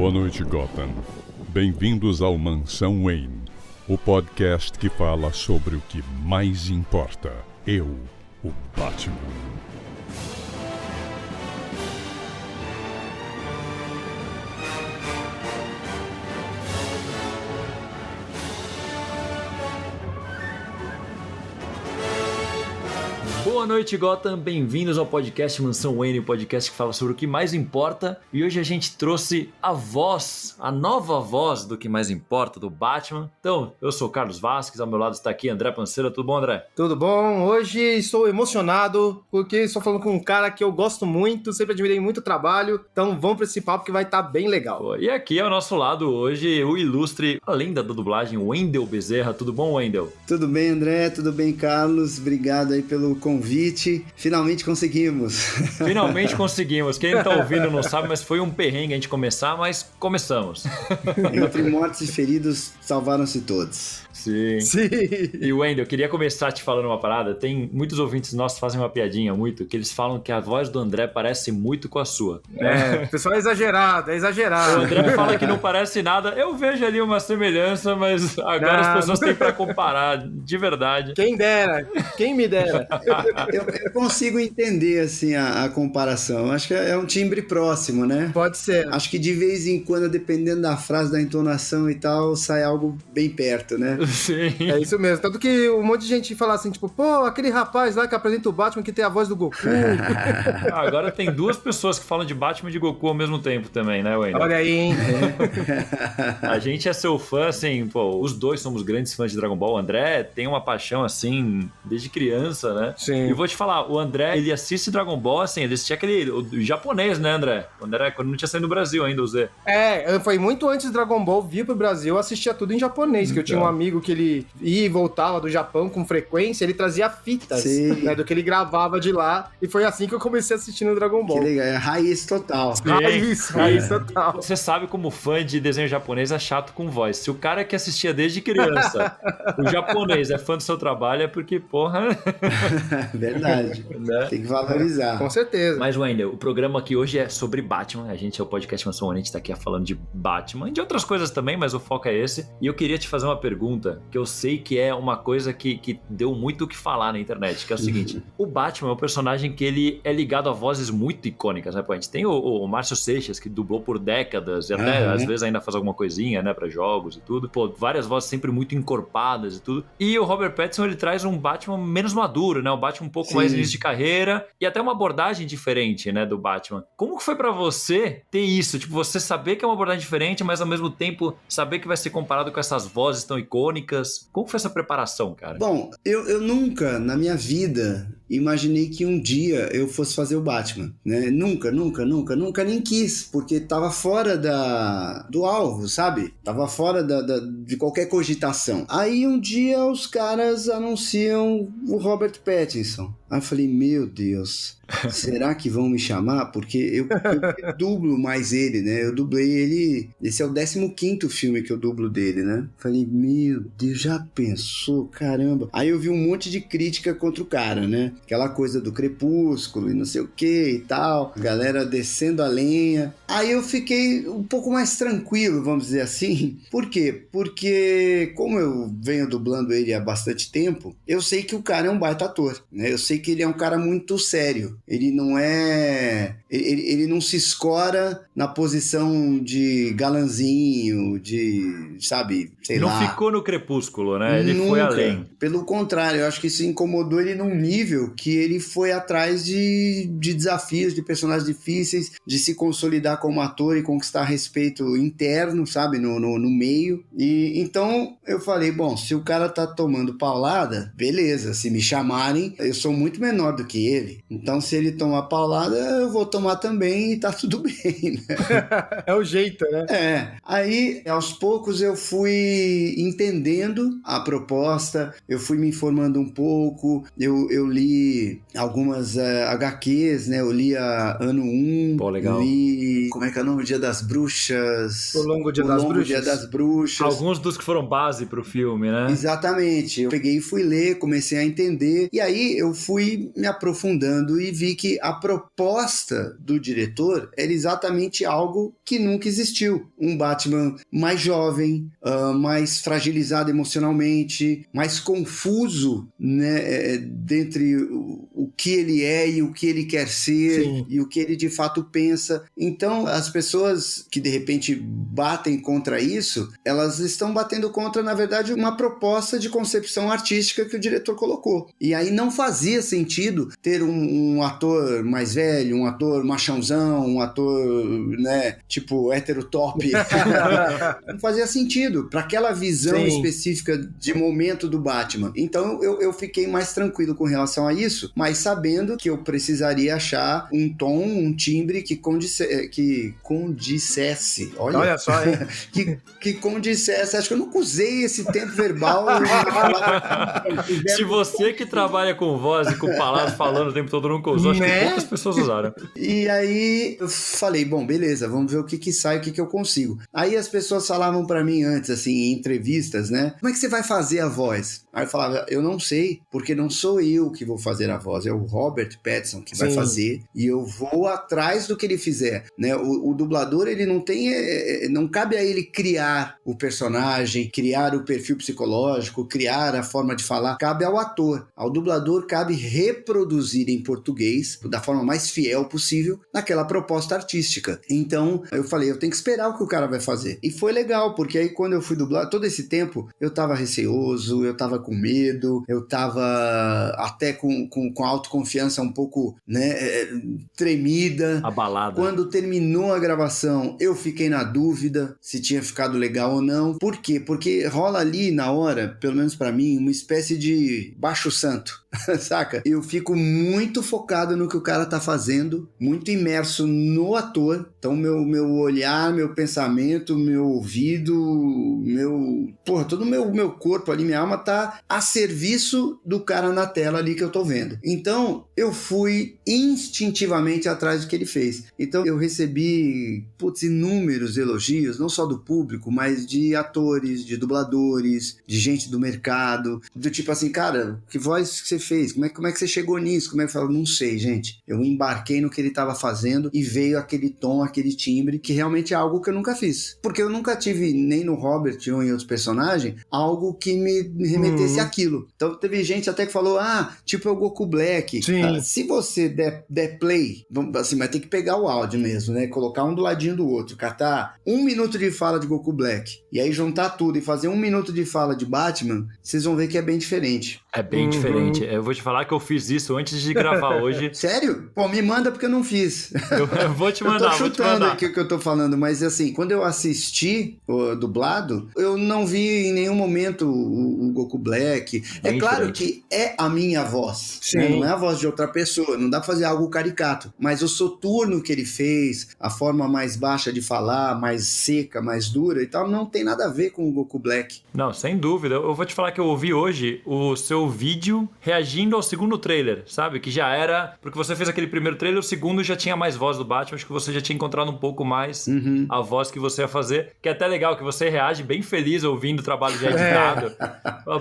Boa noite, Gotham. Bem-vindos ao Mansão Wayne, o podcast que fala sobre o que mais importa. Eu, o Batman. Boa noite, Gotham. Bem-vindos ao podcast Mansão Wayne, o podcast que fala sobre o que mais importa. E hoje a gente trouxe a voz, a nova voz do que mais importa, do Batman. Então, eu sou o Carlos Vasques, ao meu lado está aqui André Panceira. Tudo bom, André? Tudo bom? Hoje estou emocionado porque estou falando com um cara que eu gosto muito, sempre admirei muito o trabalho. Então vamos para esse papo que vai estar bem legal. E aqui ao nosso lado hoje o ilustre, a lenda da dublagem, Wendel Bezerra. Tudo bom, Wendel? Tudo bem, André? Tudo bem, Carlos? Obrigado aí pelo convite. Finalmente conseguimos. Finalmente conseguimos. Quem tá ouvindo não sabe, mas foi um perrengue a gente começar, mas começamos. Entre mortos e feridos, salvaram-se todos. Sim. E Wendel, eu queria começar te falando uma parada. Tem muitos ouvintes nossos que fazem uma piadinha muito, que eles falam que a voz do André parece muito com a sua. O pessoal é exagerado. O André fala que não parece nada. Eu vejo ali uma semelhança, mas agora as pessoas têm pra comparar, de verdade. Quem dera, quem me dera. Eu consigo entender, assim, a comparação. Acho que é um timbre próximo, né? Pode ser. Acho que de vez em quando, dependendo da frase, da entonação e tal, sai algo bem perto, né? Sim. É isso mesmo. Tanto que um monte de gente fala assim, tipo, pô, aquele rapaz lá que apresenta o Batman que tem a voz do Goku. Agora tem duas pessoas que falam de Batman e de Goku ao mesmo tempo também, né, Wendel? Olha aí, hein? A gente é seu fã, assim, pô, os dois somos grandes fãs de Dragon Ball. O André tem uma paixão, assim, desde criança, né? Sim. E vou te falar, o André, ele assiste Dragon Ball, assim, ele assistia o japonês, né, André? Quando não tinha saído no Brasil ainda, o Z. Foi muito antes de Dragon Ball vir pro Brasil, eu assistia tudo em japonês, que eu tinha um amigo que ele ia e voltava do Japão com frequência, ele trazia fitas, né, do que ele gravava de lá, e foi assim que eu comecei assistindo Dragon Ball. Que legal, é raiz total. Raiz total. Você sabe como fã de desenho japonês é chato com voz. Se o cara que assistia desde criança, o japonês é fã do seu trabalho, é porque, porra... Verdade. Né? Tem que valorizar. Com certeza. Mas, Wendel, o programa aqui hoje é sobre Batman. A gente é o podcast Mansão Wayne, a gente tá aqui falando de Batman e de outras coisas também, mas o foco é esse. E eu queria te fazer uma pergunta, que eu sei que é uma coisa que deu muito o que falar na internet, que é o seguinte. O Batman é um personagem que ele é ligado a vozes muito icônicas, né? Pô, a gente tem o Márcio Seixas, que dublou por décadas, e até às vezes ainda faz alguma coisinha, né, pra jogos e tudo. Pô, várias vozes sempre muito encorpadas e tudo. E o Robert Pattinson, ele traz um Batman menos maduro, né? Um Batman um pouco mais início de carreira e até uma abordagem diferente, né, do Batman. Como que foi pra você ter isso? Tipo, você saber que é uma abordagem diferente, mas ao mesmo tempo saber que vai ser comparado com essas vozes tão icônicas. Como foi essa preparação, cara? Bom, eu nunca, na minha vida, imaginei que um dia eu fosse fazer o Batman, né? Nunca nem quis, porque tava fora do alvo, sabe? Tava fora de qualquer cogitação. Aí um dia os caras anunciam o Robert Pattinson. Aí eu falei, meu Deus, será que vão me chamar? Porque eu dublo mais ele, né? Eu dublei ele, esse é o 15º filme que eu dublo dele, né? Falei, meu Deus, já pensou? Caramba. Aí eu vi um monte de crítica contra o cara, né? Aquela coisa do Crepúsculo e não sei o que e tal, galera descendo a lenha. Aí eu fiquei um pouco mais tranquilo, vamos dizer assim. Por quê? Porque como eu venho dublando ele há bastante tempo, eu sei que o cara é um baita ator, né? Eu sei que ele é um cara muito sério. Ele não é... Ele não se escora na posição de galanzinho, de, sabe, sei lá. Não ficou no Crepúsculo, né? Ele Nunca. foi além. Pelo contrário, eu acho que isso incomodou ele num nível que ele foi atrás de desafios, de personagens difíceis, de se consolidar como ator e conquistar respeito interno, sabe, no meio. E então eu falei, bom, se o cara tá tomando paulada, beleza, se me chamarem, eu sou muito menor do que ele. Então se ele tomar paulada, eu vou tomar também e tá tudo bem, né? É o jeito, né? Aí aos poucos eu fui entendendo a proposta, eu fui me informando um pouco, eu li algumas HQs, né? Eu li a Ano 1, Pô, legal. li, como é que é o nome? Dia das Bruxas. O Longo Dia das Bruxas. Alguns dos que foram base pro filme, né? Exatamente. Eu peguei e fui ler, comecei a entender, e aí eu fui me aprofundando e vi que a proposta proposta do diretor era exatamente algo que nunca existiu. Um Batman mais jovem, mais fragilizado emocionalmente, mais confuso, né, dentre o que ele é e o que ele quer ser. Sim. E o que ele de fato pensa. Então, as pessoas que de repente batem contra isso, elas estão batendo contra, na verdade, uma proposta de concepção artística que o diretor colocou. E aí não fazia sentido ter um ator mais velho, um ator machãozão, um ator, né, tipo heterotop. Não fazia sentido para aquela visão Sim. específica de momento do Batman. Então eu fiquei mais tranquilo com relação a isso, mas sabendo que eu precisaria achar um tom, um timbre que condissesse. Olha só, hein? que condissesse. Acho que eu nunca usei esse tempo verbal. Se você que trabalha com voz e com palavras falando o tempo todo nunca usou, acho que poucas pessoas usaram. E aí eu falei, bom, beleza, vamos ver o que sai, o que eu consigo. Aí as pessoas falavam pra mim antes, assim, em entrevistas, né? Como é que você vai fazer a voz? Aí eu falava, eu não sei, porque não sou eu que vou fazer a voz, é o Robert Pattinson que vai fazer, e eu vou atrás do que ele fizer, né? O dublador, ele não tem, não cabe a ele criar o personagem, criar o perfil psicológico, criar a forma de falar, cabe ao ator. Ao dublador cabe reproduzir em português, da forma mais fiel possível, naquela proposta artística. Então, eu falei, eu tenho que esperar o que o cara vai fazer. E foi legal, porque aí quando eu fui dublar, todo esse tempo, eu tava receoso, eu tava com medo, eu tava até com autoconfiança um pouco, né, tremida. Abalada. Quando terminou a gravação, eu fiquei na dúvida se tinha ficado legal ou não. Por quê? Porque rola ali na hora, pelo menos pra mim, uma espécie de baixo santo, saca? Eu fico muito focado no que o cara tá fazendo, muito imerso no ator. Então meu olhar, meu pensamento, meu ouvido, todo o meu corpo ali, minha alma tá a serviço do cara na tela ali que eu tô vendo. Então eu fui instintivamente atrás do que ele fez. Então eu recebi inúmeros elogios, não só do público, mas de atores, de dubladores, de gente do mercado, do tipo assim, cara, que voz que você fez? Como é que você chegou nisso? Como é que eu falo? Não sei, gente. Eu embarquei no que ele tava fazendo e veio aquele tom, aquele timbre, que realmente é algo que eu nunca fiz. Porque eu nunca tive, nem no Robert ou em outros personagens, algo que me remetesse àquilo. Então teve gente até que falou, tipo é o Goku Black. Se você der play, assim, vai ter que pegar o áudio mesmo, né? Colocar um do ladinho do outro, catar 1 minuto de fala de Goku Black, e aí juntar tudo e fazer 1 minuto de fala de Batman, vocês vão ver que é bem diferente. É bem diferente. Eu vou te falar que eu fiz isso antes de gravar hoje. Sério? Pô, me manda porque eu não fiz. Eu vou te mandar, eu tô chutando aqui o que eu tô falando, mas assim, quando eu assisti o dublado, eu não vi em nenhum momento o Goku Black. Bem claro que é a minha voz, né? Não é a voz de outra pessoa, não dá pra fazer algo caricato, mas o soturno que ele fez, a forma mais baixa de falar, mais seca, mais dura e tal, não tem nada a ver com o Goku Black. Não, sem dúvida. Eu vou te falar que eu ouvi hoje o seu vídeo reagindo ao segundo trailer, sabe? Que já era... Porque você fez aquele primeiro trailer, o segundo já tinha mais voz do Batman, acho que você já tinha encontrado um pouco mais a voz que você ia fazer, que é até legal, que você reage bem feliz ouvindo o trabalho já editado.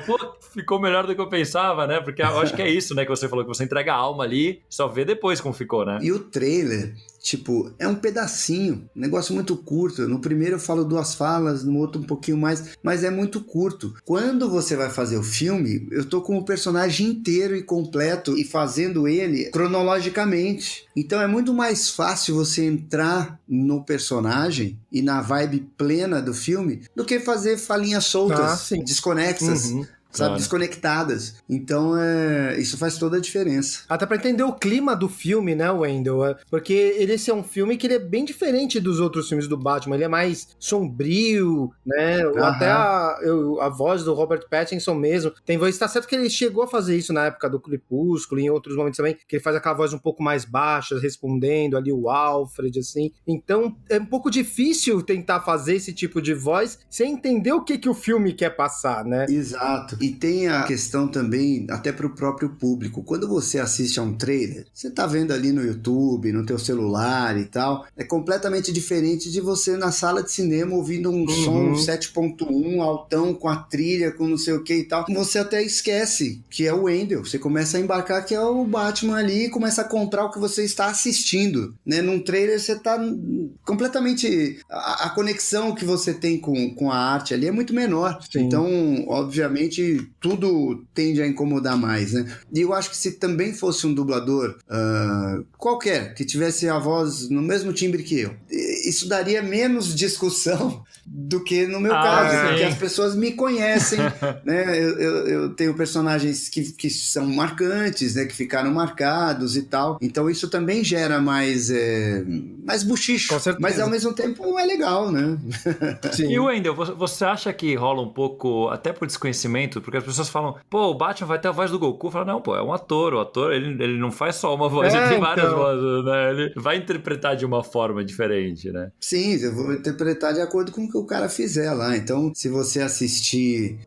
Pô, ficou melhor do que eu pensava, né? Porque eu acho que é isso, né? Que você falou, que você entrega a alma ali, só vê depois como ficou, né? E o trailer... Tipo, é um pedacinho, um negócio muito curto. No primeiro eu falo 2 falas, no outro um pouquinho mais, mas é muito curto. Quando você vai fazer o filme, eu tô com o personagem inteiro e completo e fazendo ele cronologicamente. Então é muito mais fácil você entrar no personagem e na vibe plena do filme do que fazer falinhas soltas, desconexas. Sabe, desconectadas. Então, isso faz toda a diferença. Até pra entender o clima do filme, né, Wendell? Porque esse é um filme que ele é bem diferente dos outros filmes do Batman. Ele é mais sombrio, né? Até a voz do Robert Pattinson mesmo. Tem voz, tá certo que ele chegou a fazer isso na época do Crepúsculo, em outros momentos também, que ele faz aquela voz um pouco mais baixa, respondendo ali o Alfred, assim. Então, é um pouco difícil tentar fazer esse tipo de voz sem entender o que o filme quer passar, né? Exato. E tem a questão também, até pro próprio público. Quando você assiste a um trailer, você tá vendo ali no YouTube, no teu celular e tal, é completamente diferente de você na sala de cinema ouvindo um som 7.1 altão com a trilha, com não sei o que e tal. Você até esquece que é o Wendell. Você começa a embarcar que é o Batman ali e começa a comprar o que você está assistindo, né? Num trailer você tá completamente... A conexão que você tem com a arte ali é muito menor. Sim. Então, obviamente, tudo tende a incomodar mais, né? E eu acho que se também fosse um dublador qualquer, que tivesse a voz no mesmo timbre que eu, isso daria menos discussão do que no meu caso, porque as pessoas me conhecem, né? Eu tenho personagens que são marcantes, né? Que ficaram marcados e tal. Então isso também gera mais buchicho. Mas ao mesmo tempo é legal, né? Sim. E Wendell, você acha que rola um pouco, até por desconhecimento, porque as pessoas falam, pô, o Batman vai ter a voz do Goku? Fala, não, pô, é um ator. O ator, ele não faz só uma voz, ele tem várias vozes, né? Ele vai interpretar de uma forma diferente, né? Sim, eu vou interpretar de acordo com o que o cara fizer lá. Então, se você assistir,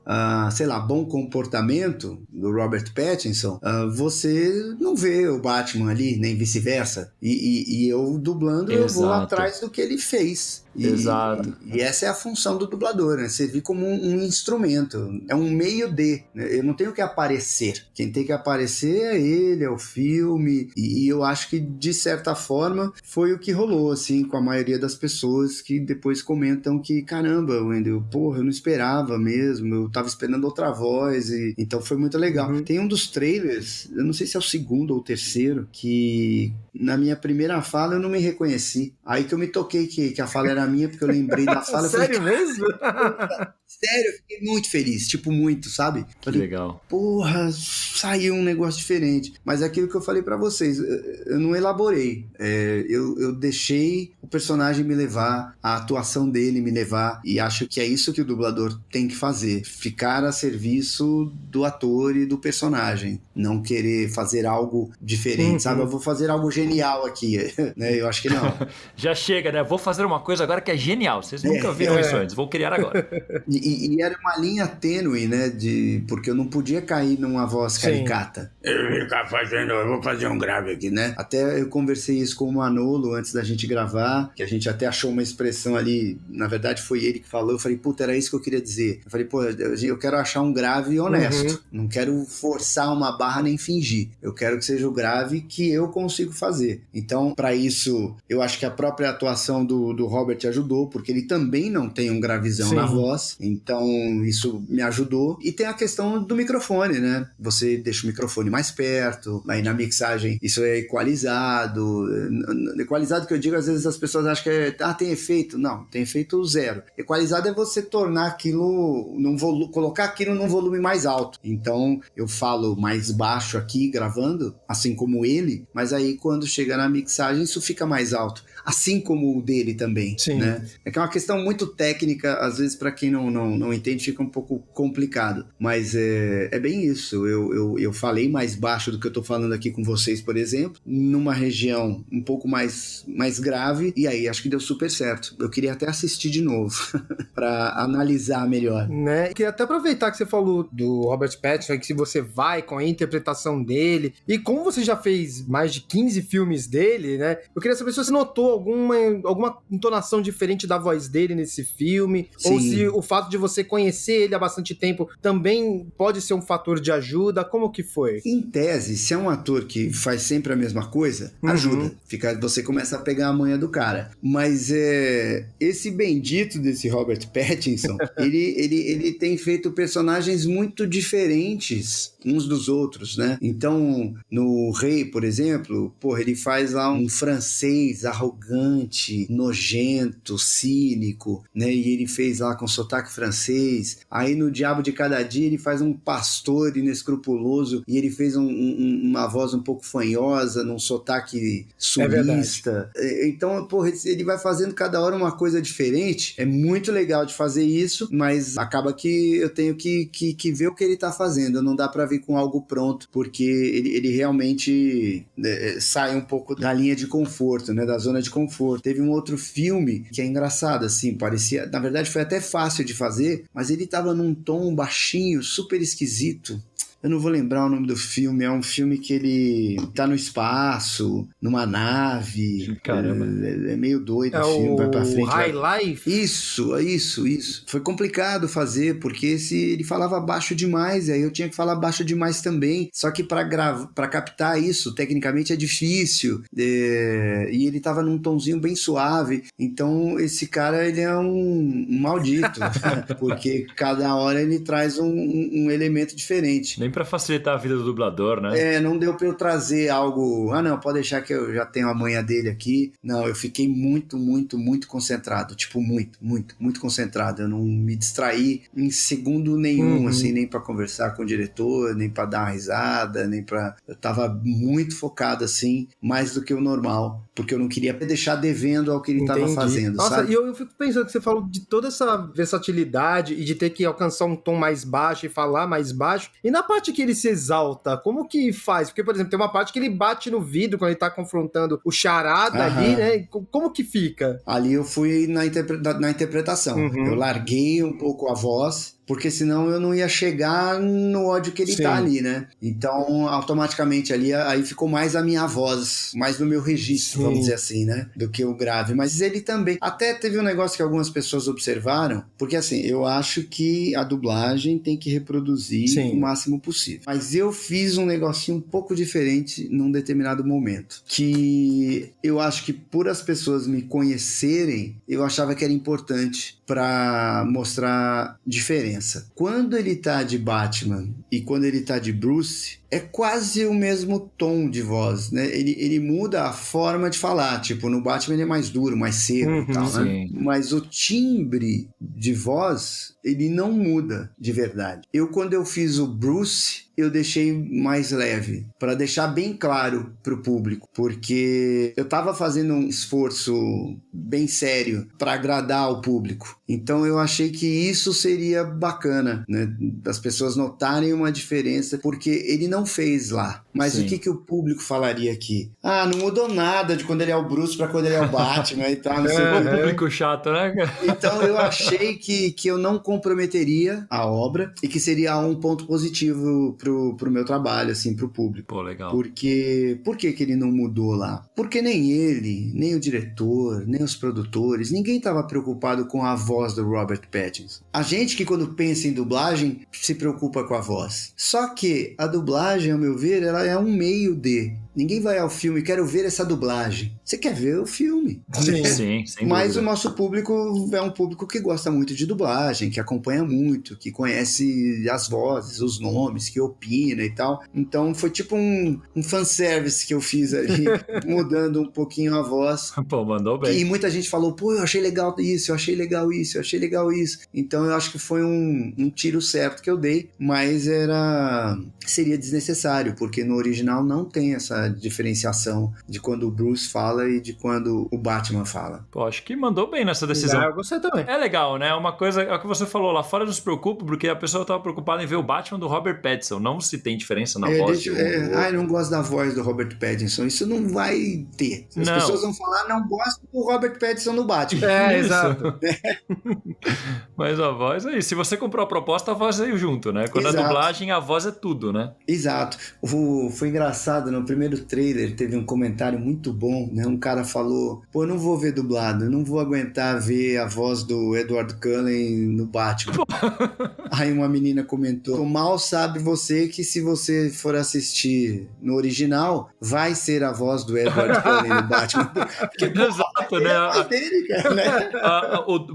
sei lá, Bom Comportamento, do Robert Pattinson, você não vê o Batman ali, nem vice-versa. E eu dublando, eu vou atrás do que ele fez. Exato. E essa é a função do dublador, né? Servir como um instrumento. É um meio de. Né? Eu não tenho que aparecer. Quem tem que aparecer é ele, é o filme. E eu acho que, de certa forma, foi o que rolou, assim, com a maioria das pessoas que depois comentam que, caramba, Wendell, porra, eu não esperava mesmo. Eu tava esperando outra voz. Então foi muito legal. Tem um dos trailers, eu não sei se é o segundo ou o terceiro, que na minha primeira fala eu não me reconheci. Aí que eu me toquei que a fala era minha, porque eu lembrei da fala. Sério mesmo? Sério, eu fiquei muito feliz, tipo, muito, sabe? Falei, legal. Porra, saiu um negócio diferente. Mas é aquilo que eu falei pra vocês, eu não elaborei. Eu deixei o personagem me levar, a atuação dele me levar, e acho que é isso que o dublador tem que fazer. Ficar a serviço do ator e do personagem. Não querer fazer algo diferente, sabe? Eu vou fazer algo genial aqui, né? Eu acho que não. Já chega, né? Vou fazer uma coisa agora que é genial. Vocês nunca viram isso antes, vou criar agora. E era uma linha tênue, né? Porque eu não podia cair numa voz caricata. Eu vou fazer um grave aqui, né? Até eu conversei isso com o Manolo antes da gente gravar, que a gente até achou uma expressão ali, na verdade foi ele que falou, eu falei, puta, era isso que eu queria dizer. Eu falei, pô, eu quero achar um grave honesto. Não quero forçar uma barra nem fingir. Eu quero que seja o grave que eu consigo fazer. Então, pra isso, eu acho que a própria atuação do Robert ajudou, porque ele também não tem um gravizão na voz. Então, isso me ajudou. E tem a questão do microfone, né? Você deixa o microfone mais perto, aí na mixagem isso é equalizado. Equalizado que eu digo, às vezes as pessoas acham que tem efeito. Não, tem efeito zero. Equalizado é você tornar aquilo, colocar aquilo num volume mais alto. Então, eu falo mais baixo aqui, gravando, assim como ele, mas aí quando chega na mixagem, isso fica mais alto. Assim como o dele também, né? É que é uma questão muito técnica, às vezes para quem não entende fica um pouco complicado, mas é bem isso. Eu falei mais baixo do que eu tô falando aqui com vocês, por exemplo, numa região um pouco mais grave, e aí acho que deu super certo. Eu queria até assistir de novo para analisar melhor. Né? Queria até aproveitar que você falou do Robert Pattinson, que se você vai com a interpretação dele, e como você já fez mais de 15 filmes dele, né? Eu queria saber se você notou alguma entonação diferente da voz dele nesse filme, ou se o fato de você conhecer ele há bastante tempo também pode ser um fator de ajuda. Como que foi? Em tese, se é um ator que faz sempre a mesma coisa, ajuda. Você começa a pegar a manha do cara. Mas esse bendito desse Robert Pattinson, ele tem feito personagens muito diferentes uns dos outros, né? Então, no Rei, por exemplo, ele faz lá um francês arrogante, nojento, cínico, né? E ele fez lá com sotaque francês. Aí no Diabo de Cada Dia ele faz um pastor inescrupuloso e ele fez uma voz um pouco fanhosa, num sotaque sulista. Então, ele vai fazendo cada hora uma coisa diferente. É muito legal de fazer isso, mas acaba que eu tenho que ver o que ele tá fazendo. Não dá pra vir com algo pronto, porque ele realmente sai um pouco da linha de conforto, né? Da zona de conforto. Teve um outro filme que é engraçado, assim, parecia... Na verdade, foi até fácil de fazer, mas ele tava num tom baixinho, super esquisito. Eu não vou lembrar o nome do filme, é um filme que ele tá no espaço, numa nave. Caramba. É meio doido o filme, vai pra frente. High Life? Isso. Foi complicado fazer, porque ele falava baixo demais, e aí eu tinha que falar baixo demais também. Só que pra captar isso, tecnicamente é difícil. E ele tava num tonzinho bem suave. Então, esse cara, ele é um maldito, porque cada hora ele traz um elemento diferente. Nem pra facilitar a vida do dublador, né? Não deu pra eu trazer algo... não, pode deixar que eu já tenho a manha dele aqui. Não, eu fiquei muito, muito, muito concentrado. Tipo, muito, muito, muito concentrado. Eu não me distraí em segundo nenhum, assim, nem pra conversar com o diretor, nem pra dar uma risada, nem pra... Eu tava muito focado, assim, mais do que o normal, porque eu não queria deixar devendo ao que ele tava fazendo, Nossa, sabe? e eu fico pensando que você falou de toda essa versatilidade e de ter que alcançar um tom mais baixo e falar mais baixo. E na parte que ele se exalta, como que faz? Porque, por exemplo, tem uma parte que ele bate no vidro quando ele tá confrontando o charada ali, né? Como que fica? Ali eu fui na interpretação. Eu larguei um pouco a voz, porque senão eu não ia chegar no ódio que ele tá ali, né? Então, automaticamente ali, aí ficou mais a minha voz, mais no meu registro, vamos dizer assim, né? Do que o grave. Mas ele também... Até teve um negócio que algumas pessoas observaram, porque assim, eu acho que a dublagem tem que reproduzir o máximo possível. Mas eu fiz um negocinho um pouco diferente num determinado momento, que eu acho que por as pessoas me conhecerem, eu achava que era importante para mostrar diferença. Quando ele tá de Batman e quando ele tá de Bruce, é quase o mesmo tom de voz, né? Ele muda a forma de falar. Tipo, no Batman ele é mais duro, mais seco e tal, né? Mas o timbre de voz, ele não muda de verdade. Quando eu fiz o Bruce, eu deixei mais leve, para deixar bem claro pro público, porque eu tava fazendo um esforço bem sério para agradar o público. Então eu achei que isso seria bacana, né? Das pessoas notarem uma diferença, porque ele não fez lá. Mas o que o público falaria aqui? Não mudou nada de quando ele é o Bruce para quando ele é o Batman e tal. Não sei o público chato, né? Então eu achei que eu não comprometeria a obra e que seria um ponto positivo pro meu trabalho, assim, pro público. Pô, legal. Por que ele não mudou lá? Porque nem ele, nem o diretor, nem os produtores, ninguém estava preocupado com a voz do Robert Pattinson. A gente que quando pensa em dublagem se preocupa com a voz. Só que a dublagem, ao meu ver, ela é um meio de... Ninguém vai ao filme, quero ver essa dublagem. Você quer ver o filme. Sim, sem Mas dúvida. o nosso público é um público que gosta muito de dublagem, que acompanha muito, que conhece as vozes, os nomes, que opina e tal. Então foi tipo um fanservice que eu fiz ali, mudando um pouquinho a voz. Pô, mandou bem. E muita gente falou, pô, eu achei legal isso, eu achei legal isso, eu achei legal isso. Então eu acho que foi um tiro certo que eu dei, mas seria desnecessário, porque no original não tem essa diferenciação de quando o Bruce fala e de quando o Batman fala. Pô, acho que mandou bem nessa decisão. Eu gostei também. É legal, né? Uma coisa, é o que você falou, lá fora não se preocupa, porque a pessoa estava preocupada em ver o Batman do Robert Pattinson, não se tem diferença na voz. Eu não gosto da voz do Robert Pattinson, isso não vai ter. As pessoas vão falar, não gosto do Robert Pattinson no Batman. Exato. Mas a voz é isso. Se você comprou a proposta, a voz veio junto, né? Quando a dublagem, a voz é tudo, né? Exato. Foi engraçado, no primeiro trailer teve um comentário muito bom, né? Um cara falou, pô, eu não vou ver dublado, eu não vou aguentar ver a voz do Edward Cullen no Batman. Aí uma menina comentou, mal sabe você que se você for assistir no original, vai ser a voz do Edward Cullen no Batman. Porque, exato, né? né?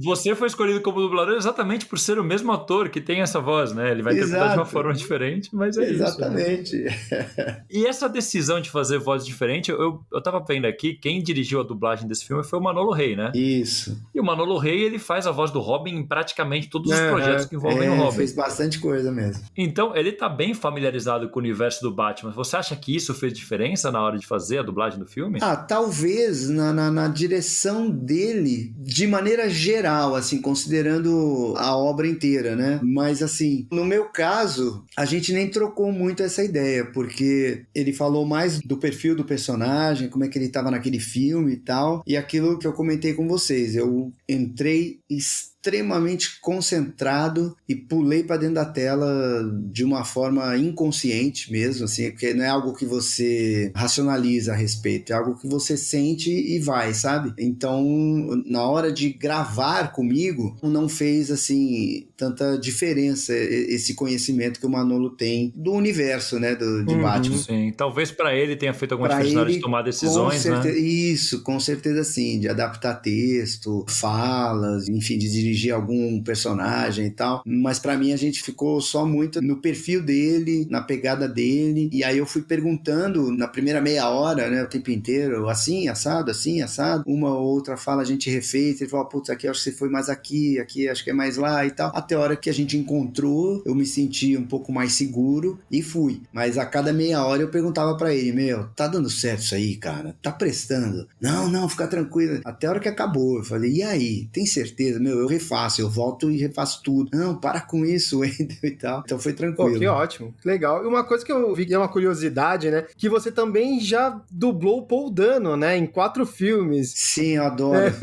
Você foi escolhido como dublador exatamente por ser o mesmo ator que tem essa voz, né? Ele vai interpretar de uma forma diferente, mas é exatamente. Isso. Né? E essa decisão de fazer voz diferente, eu tava vendo aqui, quem dirigiu a dublagem desse filme foi o Manolo Rey, né? Isso. E o Manolo Rey, ele faz a voz do Robin em praticamente todos os projetos que envolvem o Robin. Fez bastante coisa mesmo. Então, ele tá bem familiarizado com o universo do Batman. Você acha que isso fez diferença na hora de fazer a dublagem do filme? Talvez na direção dele, de maneira geral, assim, considerando a obra inteira, né? Mas, assim, no meu caso, a gente nem trocou muito essa ideia, porque ele falou mais do perfil do personagem, como é que ele estava naquele filme e tal, e aquilo que eu comentei com vocês, eu entrei extremamente concentrado e pulei para dentro da tela de uma forma inconsciente mesmo, assim, porque não é algo que você racionaliza a respeito, é algo que você sente e vai, sabe? Então, na hora de gravar comigo, não fez, assim, tanta diferença esse conhecimento que o Manolo tem do universo, né, de Batman. Sim, talvez para ele tenha feito alguma Pra diferença na hora ele, de tomar decisões, né? Isso, com certeza sim, de adaptar texto, falas, enfim, de dirigir algum personagem e tal, mas pra mim a gente ficou só muito no perfil dele, na pegada dele, e aí eu fui perguntando na primeira meia hora, né, o tempo inteiro, assim, assado, uma ou outra fala a gente refez, ele falou, putz, aqui acho que você foi mais aqui acho que é mais lá e tal, até a hora que a gente encontrou, eu me senti um pouco mais seguro e fui, mas a cada meia hora eu perguntava pra ele, tá dando certo isso aí, cara? Tá prestando? Não, fica tranquilo. Até a hora que acabou, eu falei, e aí? Tem certeza? Eu refaço, eu volto e refaço tudo. Não, para com isso, Wendel, e tal. Então foi tranquilo. Pô, que ótimo, que legal. E uma coisa que eu vi que é uma curiosidade, né? Que você também já dublou o Paul Dano, né? Em 4 filmes. Sim, eu adoro.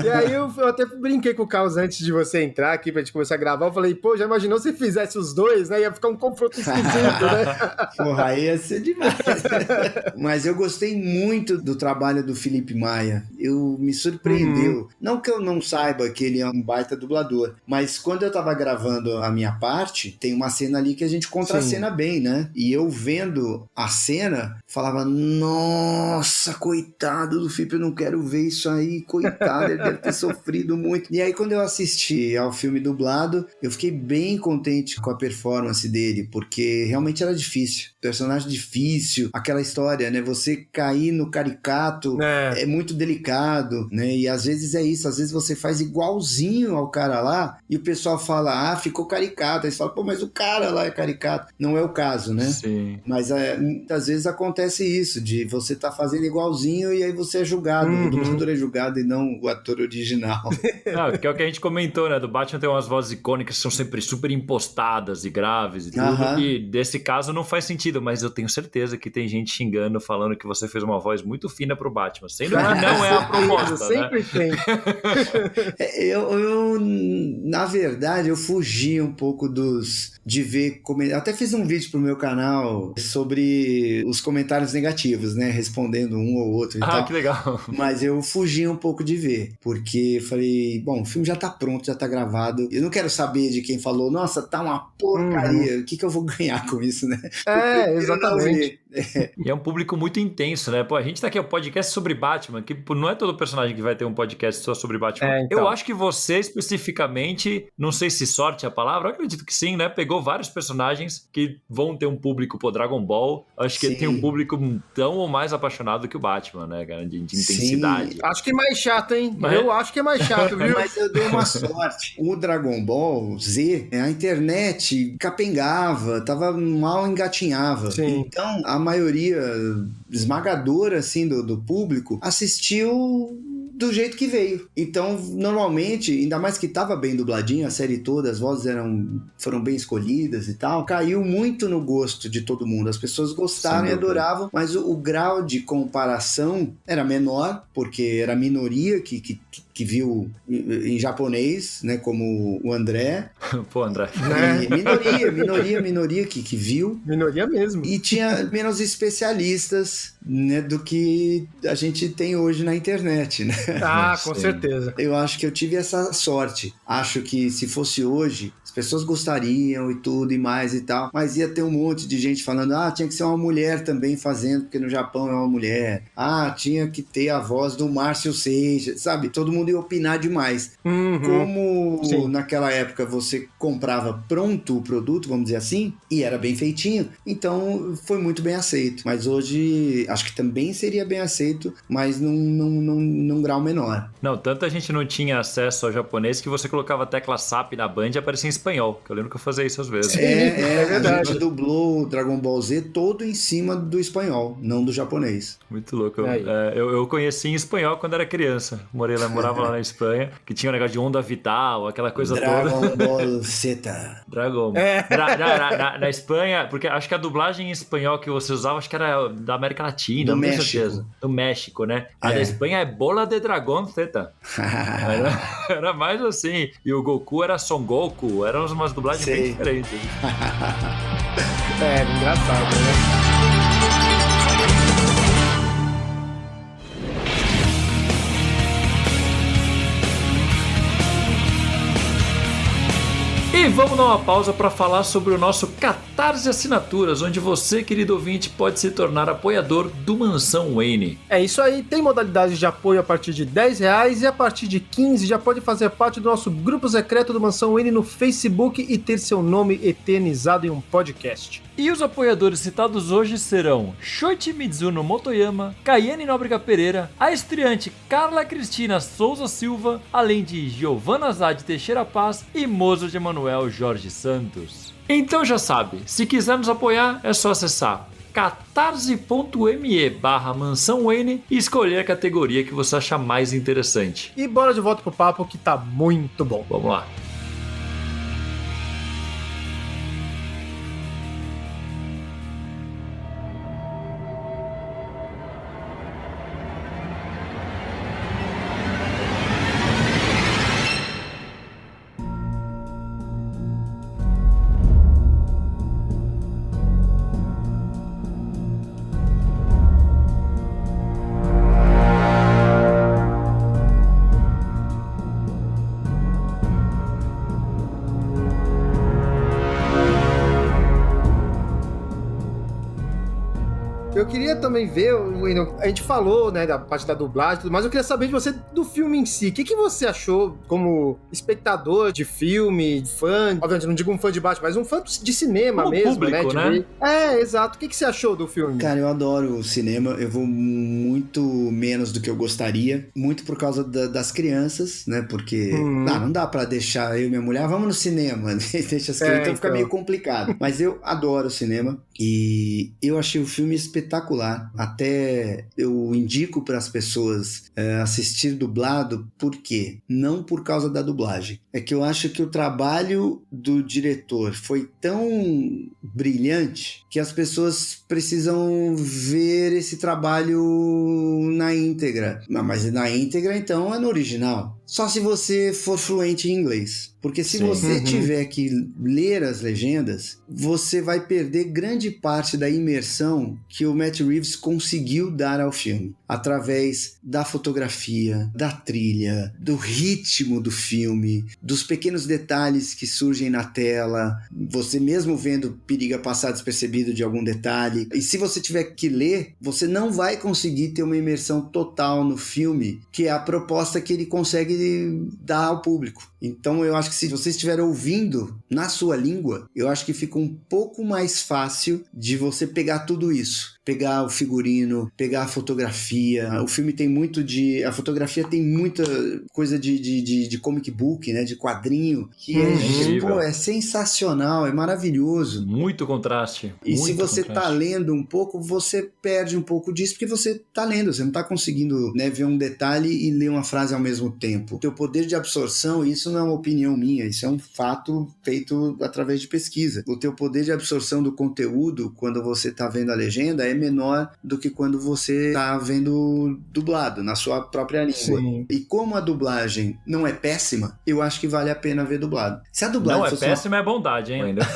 E aí eu até brinquei com o Carlos antes de você entrar aqui pra gente começar a gravar. Eu falei, pô, já imaginou se fizesse os dois, né? Ia ficar um confronto esquisito, né? Porra, aí ia ser demais. Mas eu gostei muito do trabalho do Felipe Maia. Me surpreendeu. Não que eu não saiba que ele é um baita dublador, mas quando eu tava gravando a minha parte, tem uma cena ali que a gente contracena bem, né? E eu vendo a cena, falava, nossa, coitado do Felipe, eu não quero ver isso aí, coitado, ele deve ter sofrido muito. E aí quando eu assisti ao filme dublado, eu fiquei bem contente com a performance dele, porque realmente era difícil. Personagem difícil, aquela história, né? Você cair no caricato é muito delicado, né? E às vezes é isso, às vezes você faz igualzinho ao cara lá e o pessoal fala, ficou caricato. Aí você fala, pô, mas o cara lá é caricato. Não é o caso, né? Sim. Mas muitas vezes acontece isso, de você tá fazendo igualzinho e aí você é julgado. O dublador é julgado e não o ator original. Não, que é o que a gente comentou, né? Do Batman tem umas vozes icônicas que são sempre super impostadas e graves e tudo. E desse caso não faz sentido, mas eu tenho certeza que tem gente xingando, falando que você fez uma voz muito fina pro Batman. Sendo que não é a proposta, sempre tem. Eu, na verdade, eu fugi um pouco de ver comentários. Até fiz um vídeo pro meu canal sobre os comentários negativos, né? Respondendo um ou outro e tal. Que legal. Mas eu fugi um pouco de ver, porque falei, bom, o filme já tá pronto, já tá gravado. Eu não quero saber de quem falou, nossa, tá uma porcaria. O que eu vou ganhar com isso, né? Exatamente. E é um público muito intenso, né? Pô, a gente tá aqui, é um podcast sobre Batman, que não é todo personagem que vai ter um podcast só sobre Batman. Então. Eu acho que você, especificamente, não sei se sorte é a palavra, eu acredito que sim, né? Pegou vários personagens que vão ter um público, Dragon Ball, acho que ele tem um público tão ou mais apaixonado que o Batman, né, cara? De intensidade. Acho que mais chato, hein? Eu acho que é mais chato, viu? Mas eu dei uma sorte. O Dragon Ball Z, a internet capengava, tava mal engatinhava. Sim. Então, a maioria esmagadora, assim, do público assistiu do jeito que veio. Então, normalmente, ainda mais que tava bem dubladinho, a série toda, as vozes foram bem escolhidas e tal, caiu muito no gosto de todo mundo. As pessoas gostaram e adoravam, mas o grau de comparação era menor, porque era a minoria que viu em japonês, né, como o André. Pô, André. Minoria que viu. Minoria mesmo. E tinha menos especialistas, né, do que a gente tem hoje na internet, né? Com certeza. Eu acho que eu tive essa sorte. Acho que se fosse hoje, as pessoas gostariam e tudo e mais e tal, mas ia ter um monte de gente falando, tinha que ser uma mulher também fazendo, porque no Japão é uma mulher. Tinha que ter a voz do Márcio Seixas, sabe? Todo mundo ia opinar demais. Como naquela época você comprava pronto o produto, vamos dizer assim, e era bem feitinho, então foi muito bem aceito. Mas hoje acho que também seria bem aceito, mas num grau menor. Não, tanto a gente não tinha acesso ao japonês que você colocava a tecla SAP na Band e aparecia em espanhol, que eu lembro que eu fazia isso às vezes. É verdade. A gente dublou o Dragon Ball Z todo em cima do espanhol, não do japonês. Muito louco. Eu conheci em espanhol quando era criança. Morava morava lá na Espanha, que tinha um negócio de onda vital, aquela coisa Dragon toda. Ball Z. Dragon. Na Espanha, porque acho que a dublagem em espanhol que você usava, acho que era da América Latina, Do não tenho México. certeza. Do México, né? A da Espanha é Bola de Dragón Z. Era mais assim. E o Goku era Son Goku, eram umas dublagens bem diferentes. Engraçado, né? E vamos dar uma pausa para falar sobre o nosso Catarse Assinaturas, onde você, querido ouvinte, pode se tornar apoiador do Mansão Wayne. É isso aí, tem modalidades de apoio a partir de R$10 e a partir de 15 já pode fazer parte do nosso grupo secreto do Mansão Wayne no Facebook e ter seu nome eternizado em um podcast. E os apoiadores citados hoje serão Shoichi Mizuno Motoyama, Caiane Nóbrega Pereira, a estreante Carla Cristina Souza Silva, além de Giovana Zade Teixeira Paz e Mozart Emanuel Jorge Santos. Então já sabe, se quiser nos apoiar é só acessar catarse.me/Mansão Wayne e escolher a categoria que você achar mais interessante. E bora de volta pro papo que tá muito bom. Vamos lá. Eu queria também ver, a gente falou, né, da parte da dublagem e tudo mais, eu queria saber de você do filme em si. O que você achou como espectador de filme, fã, obviamente não digo um fã de Batman, mas um fã de cinema como mesmo, público, né? Exato. O que você achou do filme? Cara, eu adoro o cinema, eu vou muito menos do que eu gostaria, muito por causa das crianças, né, porque não dá pra deixar eu e minha mulher, vamos no cinema, deixa as crianças, então fica meio complicado. Mas eu adoro o cinema e eu achei o filme espetacular, até eu indico para as pessoas assistir dublado, por quê? Não por causa da dublagem, é que eu acho que o trabalho do diretor foi tão brilhante que as pessoas precisam ver esse trabalho na íntegra. Mas na íntegra, então, é no original. Só se você for fluente em inglês. Porque se você tiver que ler as legendas, você vai perder grande parte da imersão que o Matt Reeves conseguiu dar ao filme. Através da fotografia, da trilha, do ritmo do filme, dos pequenos detalhes que surgem na tela. Você mesmo vendo periga passar despercebido de algum detalhe. E se você tiver que ler, você não vai conseguir ter uma imersão total no filme, que é a proposta que ele consegue dar ao público. Então eu acho que se você estiver ouvindo na sua língua, eu acho que fica um pouco mais fácil de você pegar tudo isso. Pegar o figurino, pegar a fotografia. O filme tem muito de... A fotografia tem muita coisa de comic book, né? De quadrinho. Que é sensacional, é maravilhoso. Muito contraste. E se você tá lendo um pouco, você perde um pouco disso, porque você tá lendo. Você não tá conseguindo, né, ver um detalhe e ler uma frase ao mesmo tempo. O teu poder de absorção, isso não é uma opinião minha, isso é um fato feito através de pesquisa. O teu poder de absorção do conteúdo, quando você tá vendo a legenda, é menor do que quando você tá vendo dublado, na sua própria língua. Sim. E como a dublagem não é péssima, eu acho que vale a pena ver dublado. Se a dublagem não é péssima, é bondade, hein? Ainda.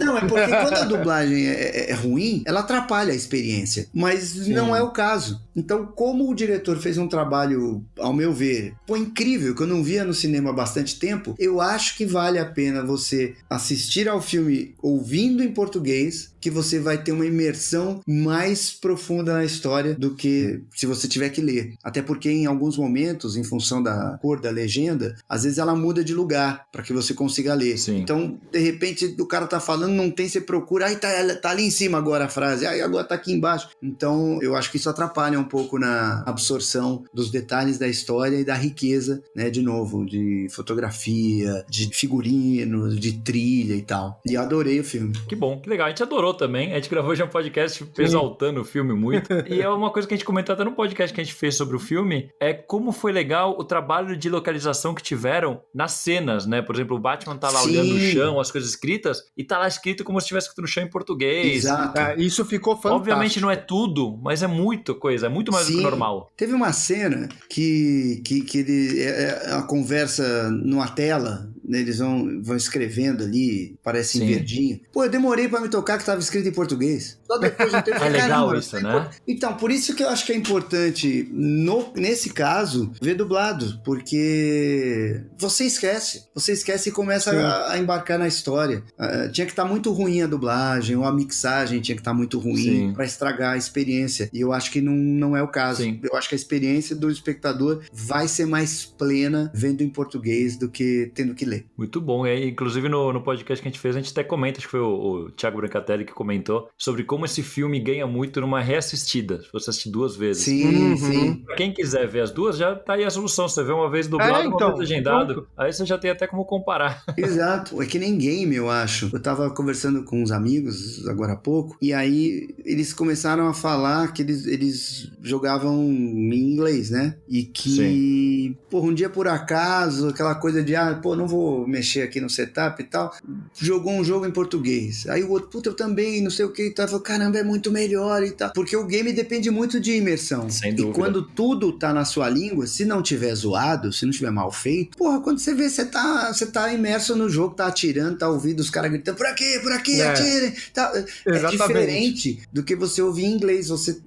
Não, é porque quando a dublagem é ruim, ela atrapalha a experiência. Mas não é o caso. Então, como o diretor fez um trabalho, ao meu ver, incrível, que eu não via no cinema há bastante tempo, eu acho que vale a pena você assistir ao filme ouvindo em português, que você vai ter uma imersão mais profunda na história do que se você tiver que ler. Até porque em alguns momentos, em função da cor da legenda, às vezes ela muda de lugar para que você consiga ler. Sim. Então, de repente, o cara tá falando, não tem, você procura, tá ali em cima agora a frase, agora tá aqui embaixo. Então, eu acho que isso atrapalha um pouco na absorção dos detalhes da história e da riqueza, né, de novo, de fotografia, de figurinos, de trilha e tal. E eu adorei o filme. Que bom, que legal. A gente adorou também. A gente gravou já um podcast, fez exaltando o filme muito. E é uma coisa que a gente comentou até no podcast que a gente fez sobre o filme, é como foi legal o trabalho de localização que tiveram nas cenas, né? Por exemplo, o Batman tá lá olhando no chão, as coisas escritas, e tá lá escrito como se tivesse escrito no chão em português. Exato. Isso ficou fantástico. Obviamente não é tudo, mas é muita coisa, é muito mais do que normal. Teve uma cena que ele é uma conversa numa tela, né, eles vão escrevendo ali, parece em verdinho. Pô, eu demorei pra me tocar que tava escrito em português. Só depois de ter É legal isso, né? Então, por isso que eu acho que é importante, nesse caso, ver dublado, porque você esquece e começa a embarcar na história. Tinha que estar muito ruim a dublagem, ou a mixagem tinha que estar muito ruim pra estragar a experiência. E eu acho que não é o caso. Sim. Eu acho que a experiência do espectador vai ser mais plena vendo em português do que tendo que ler. Muito bom. E aí, inclusive no podcast que a gente fez, a gente até comenta, acho que foi o Thiago Brancatelli que comentou, sobre como esse filme ganha muito numa reassistida, se você assistir 2 vezes. Sim. Pra quem quiser ver as duas, já tá aí a solução. Você vê uma vez dublado, uma vez legendado, aí você já tem até como comparar. Exato. É que nem game, eu acho. Eu tava conversando com uns amigos agora há pouco, e aí eles começaram a falar que eles jogavam em inglês, né? E que, porra, um dia por acaso, aquela coisa de, não vou mexer aqui no setup e tal, jogou um jogo em português. Aí o outro, puta, eu também, não sei o que e tal. Falei, caramba, é muito melhor e tal. Porque o game depende muito de imersão. Sem dúvida. E quando tudo tá na sua língua, se não tiver zoado, se não tiver mal feito, porra, quando você vê, você tá imerso no jogo, tá atirando, tá ouvindo os caras gritando, por aqui, atirem. Tá. É diferente do que você ouvir em inglês. Você,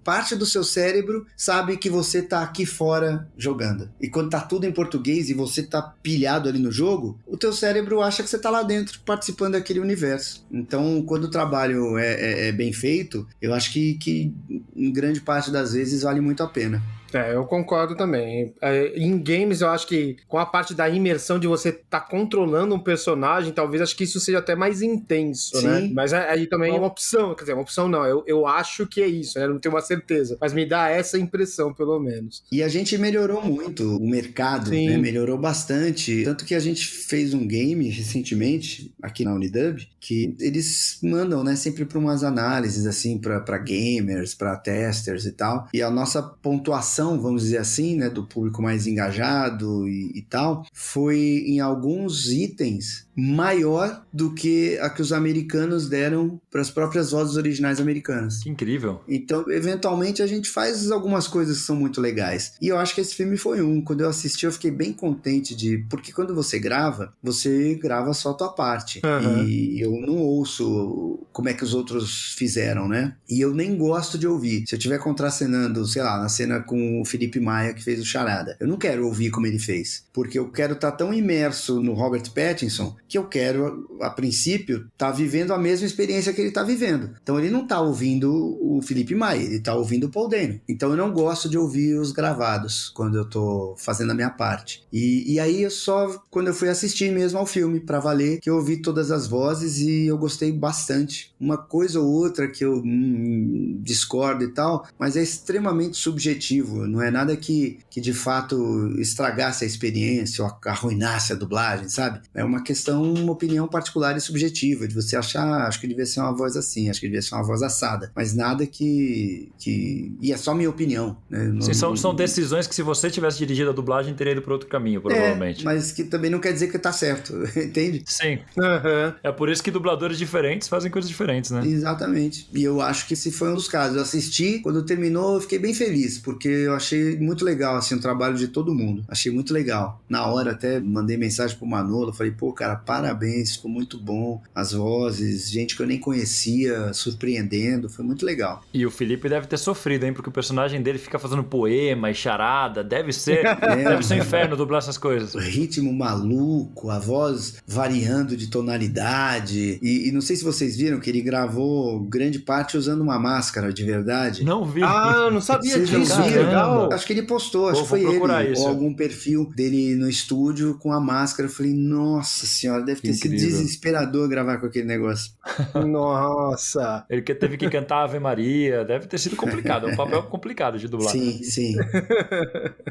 parte do seu cérebro sabe que você tá aqui fora jogando. E quando tá tudo em português e você tá pilhado ali no jogo, o teu cérebro acha que você tá lá dentro, participando daquele universo. Então, quando o trabalho é bem feito, eu acho que em grande parte das vezes vale muito a pena. Eu concordo também. Em games, eu acho que com a parte da imersão de você estar controlando um personagem, talvez acho que isso seja até mais intenso, né? Mas aí também é uma opção, quer dizer, uma opção não, eu acho que é isso, né? Não tenho uma certeza, mas me dá essa impressão, pelo menos. E a gente melhorou muito o mercado, né? Melhorou bastante, tanto que a gente fez um game recentemente, aqui na Unidub, que eles mandam, né, sempre para umas análises, assim, para gamers, para testers e tal, e a nossa pontuação, vamos dizer assim, né, do público mais engajado e tal, foi em alguns itens maior do que a que os americanos deram para as próprias vozes originais americanas. Que incrível. Então, eventualmente, a gente faz algumas coisas que são muito legais. E eu acho que esse filme foi um. Quando eu assisti, eu fiquei bem contente porque quando você grava só a tua parte. E eu não ouço como é que os outros fizeram, né? E eu nem gosto de ouvir. Se eu estiver contracenando, sei lá, na cena com o Felipe Maia, que fez o Charada, eu não quero ouvir como ele fez. Porque eu quero estar tão imerso no Robert Pattinson que eu quero, a princípio, estar vivendo a mesma experiência que ele está vivendo. Então ele não está ouvindo o Felipe Maia, ele está ouvindo o Paul Dano. Então eu não gosto de ouvir os gravados quando eu tô fazendo a minha parte. E aí quando eu fui assistir mesmo ao filme, pra valer, que eu ouvi todas as vozes e eu gostei bastante. Uma coisa ou outra que eu discordo e tal, mas é extremamente subjetivo, não é nada que de fato estragasse a experiência ou arruinasse a dublagem, sabe? É uma questão, uma opinião particular e subjetiva, de você achar, acho que devia ser uma voz assim, acho que devia ser uma voz assada, mas nada que... E é só minha opinião, né? Sim, são decisões que se você tivesse dirigido a dublagem, teria ido para outro caminho, provavelmente. Mas que também não quer dizer que tá certo, entende? Sim. É por isso que dubladores diferentes fazem coisas diferentes, né? Exatamente. E eu acho que esse foi um dos casos. Eu assisti, quando terminou, eu fiquei bem feliz, porque eu achei muito legal, assim, o trabalho de todo mundo. Achei muito legal. Na hora até mandei mensagem pro Manolo, falei, pô, cara, parabéns, ficou muito bom. As vozes, gente que eu nem conhecia, surpreendendo, foi muito legal. E o Felipe deve ter sofrido, hein? Porque o personagem dele fica fazendo poema e charada, deve ser um inferno dublar essas coisas. O ritmo maluco, a voz variando de tonalidade, e não sei se vocês viram que ele gravou grande parte usando uma máscara de verdade. Não vi. Eu não sabia disso. Viram? legal. Acho que ele postou, acho que foi ele, ou algum perfil dele no estúdio com a máscara. Eu falei, nossa senhora, deve ter sido desesperador gravar com aquele negócio. Nossa. Ele teve que cantar Ave Maria, deve ter sido complicado, é um papel complicado de dublar. Sim.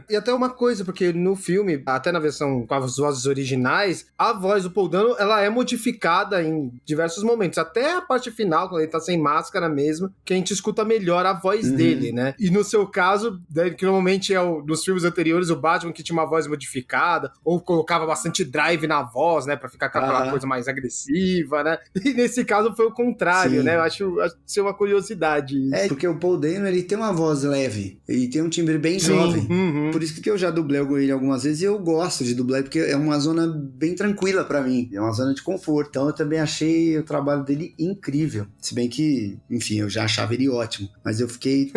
E até uma coisa, porque no filme, até na versão com as vozes originais, a voz do Paul Dano, ela é modificada em diversos momentos, até a parte final, quando ele tá sem máscara mesmo, que a gente escuta melhor a voz dele, né? E no seu caso, que normalmente é nos filmes anteriores, o Batman que tinha uma voz modificada, ou colocava bastante drive na voz, né, pra ficar com aquela coisa mais agressiva, né? E nesse caso foi o contrário, né? Eu acho ser uma curiosidade isso. É, porque o Paul Dano, ele tem uma voz leve, ele tem um timbre bem jovem. Por isso que eu já dublei ele algumas vezes e eu gosto de dublar, porque é uma zona bem tranquila pra mim, é uma zona de conforto. Então eu também achei o trabalho dele incrível. Se bem que, enfim, eu já achava ele ótimo, mas eu fiquei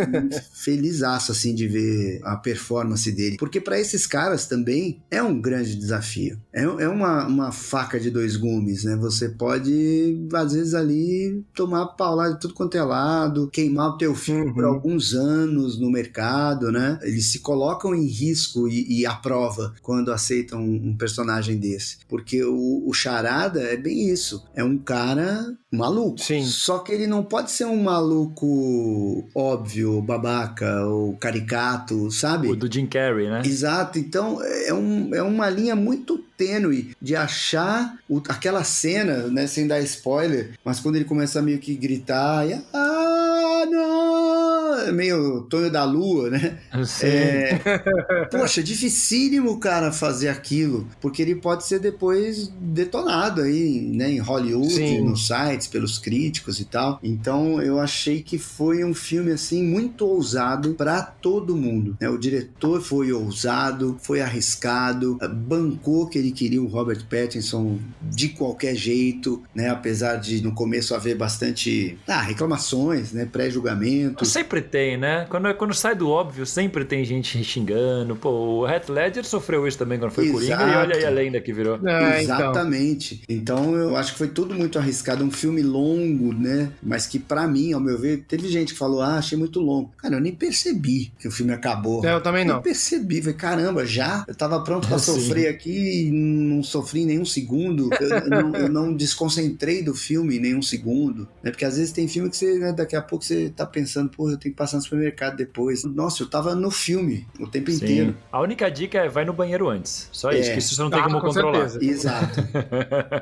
felizaço, assim, de ver a performance dele, porque pra esses caras também é um grande desafio. É uma faca de dois gumes, né? Você pode, às vezes, ali tomar paulada de tudo quanto é lado, queimar o teu filme por alguns anos no mercado, né? Eles se colocam em risco e à prova quando aceitam um personagem desse. Porque o Charada é bem isso. É um cara maluco. Sim. Só que ele não pode ser um maluco óbvio, babaca ou caricato, sabe? O do Jim Carrey, né? Exato. Então, é uma linha muito tênue de achar aquela cena, né, sem dar spoiler, mas quando ele começa a meio que gritar e não, meio Tonho da Lua, né? Poxa, é dificílimo, cara, fazer aquilo, porque ele pode ser depois detonado aí, né, em Hollywood, nos sites, pelos críticos e tal. Então eu achei que foi um filme, assim, muito ousado pra todo mundo, né? O diretor foi ousado, foi arriscado, bancou que ele queria o Robert Pattinson de qualquer jeito, né? Apesar de no começo haver bastante reclamações, né? Pré-julgamento. Sempre tem, né? Quando sai do óbvio, sempre tem gente xingando. Pô, o Heath Ledger sofreu isso também quando foi Coringa, e olha aí a lenda que virou. Exatamente. Então eu acho que foi tudo muito arriscado. Um filme longo, né? Mas que pra mim, ao meu ver, teve gente que falou, achei muito longo. Cara, eu nem percebi que o filme acabou. Eu também não. Eu percebi, falei, caramba, já? Eu tava pronto pra sofrer aqui e não sofri em nenhum segundo. Eu não desconcentrei do filme em nenhum segundo, né? Porque às vezes tem filme que você, né, daqui a pouco você tá pensando, pô, eu tenho que passar no supermercado depois. Nossa, eu tava no filme o tempo inteiro. A única dica é vai no banheiro antes. Só isso, que isso você não tem como controlar. Certeza. Exato.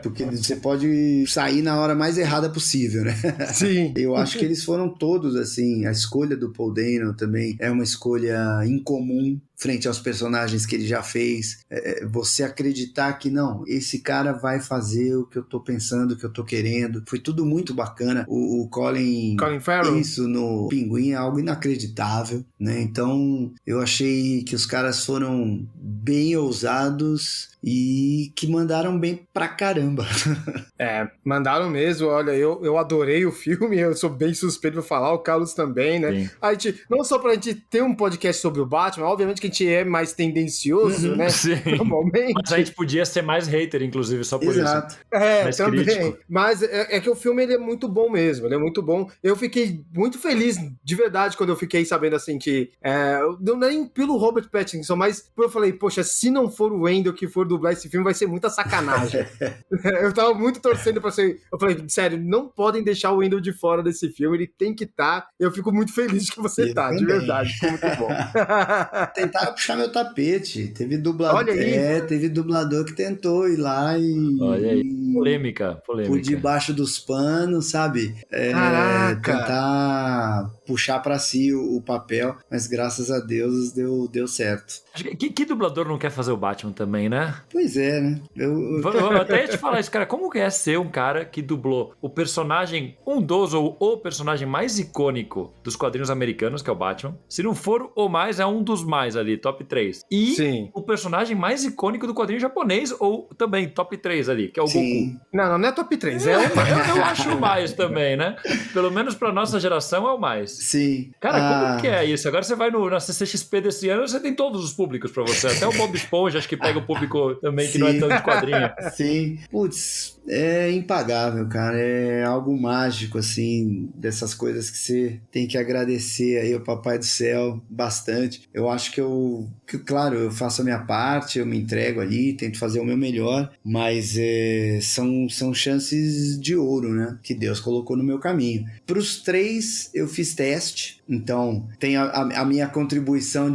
Porque você pode sair na hora mais errada possível, né? Sim. Eu acho que eles foram todos, assim, a escolha do Paul Dano também é uma escolha incomum frente aos personagens que ele já fez, você acreditar que não, esse cara vai fazer o que eu tô pensando, o que eu tô querendo, foi tudo muito bacana. O Colin Farrell, isso no Pinguim é algo inacreditável, né? Então eu achei que os caras foram bem ousados e que mandaram bem pra caramba. Mandaram mesmo. Olha, eu adorei o filme, eu sou bem suspeito pra falar, o Carlos também, né? Sim. A gente, não só pra gente ter um podcast sobre o Batman, obviamente que a gente é mais tendencioso, né? Sim. Normalmente. Mas a gente podia ser mais hater, inclusive, só por Exato. isso. Mais também. Crítico. Mas é que o filme ele é muito bom mesmo, ele é muito bom. Eu fiquei muito feliz, de verdade, quando eu fiquei sabendo assim que não nem pelo Robert Pattinson, mas eu falei, poxa, se não for o Wendell que for dublar esse filme, vai ser muita sacanagem. Eu tava muito torcendo pra ser. Eu falei, sério, não podem deixar o Wendell de fora desse filme, ele tem que estar. Eu fico muito feliz que você Eu também. de verdade. Ficou muito bom. Tentaram puxar meu tapete. Teve dublador. Olha aí. Teve dublador que tentou ir lá e. Olha aí. Polêmica. Por debaixo dos panos, sabe? Caraca. Tentar puxar pra si o papel, mas graças a Deus deu certo. Que dublador não quer fazer o Batman também, né? Pois é, né? Eu até ia te falar isso, cara. Como que é ser um cara que dublou o personagem, ou o personagem mais icônico dos quadrinhos americanos, que é o Batman? Se não for o mais, é um dos mais ali, top 3. E o personagem mais icônico do quadrinho japonês, ou também top 3 ali, que é o Goku. Não é top 3, é o mais. Eu acho o mais também, né? Pelo menos pra nossa geração é o mais. Sim. Cara, como que é isso? Agora você vai na CCXP desse ano, você tem todos os públicos pra você. Até o Bob Esponja, acho que pega o público também, que Sim. não é tão de quadrinho. Sim. Putz, é impagável, cara. É algo mágico, assim, dessas coisas que você tem que agradecer aí ao Papai do Céu bastante. Eu acho que claro, eu faço a minha parte, eu me entrego ali, tento fazer o meu melhor, mas são chances de ouro, né? Que Deus colocou no meu caminho. Para os 3, eu fiz teste, então tem a minha contribuição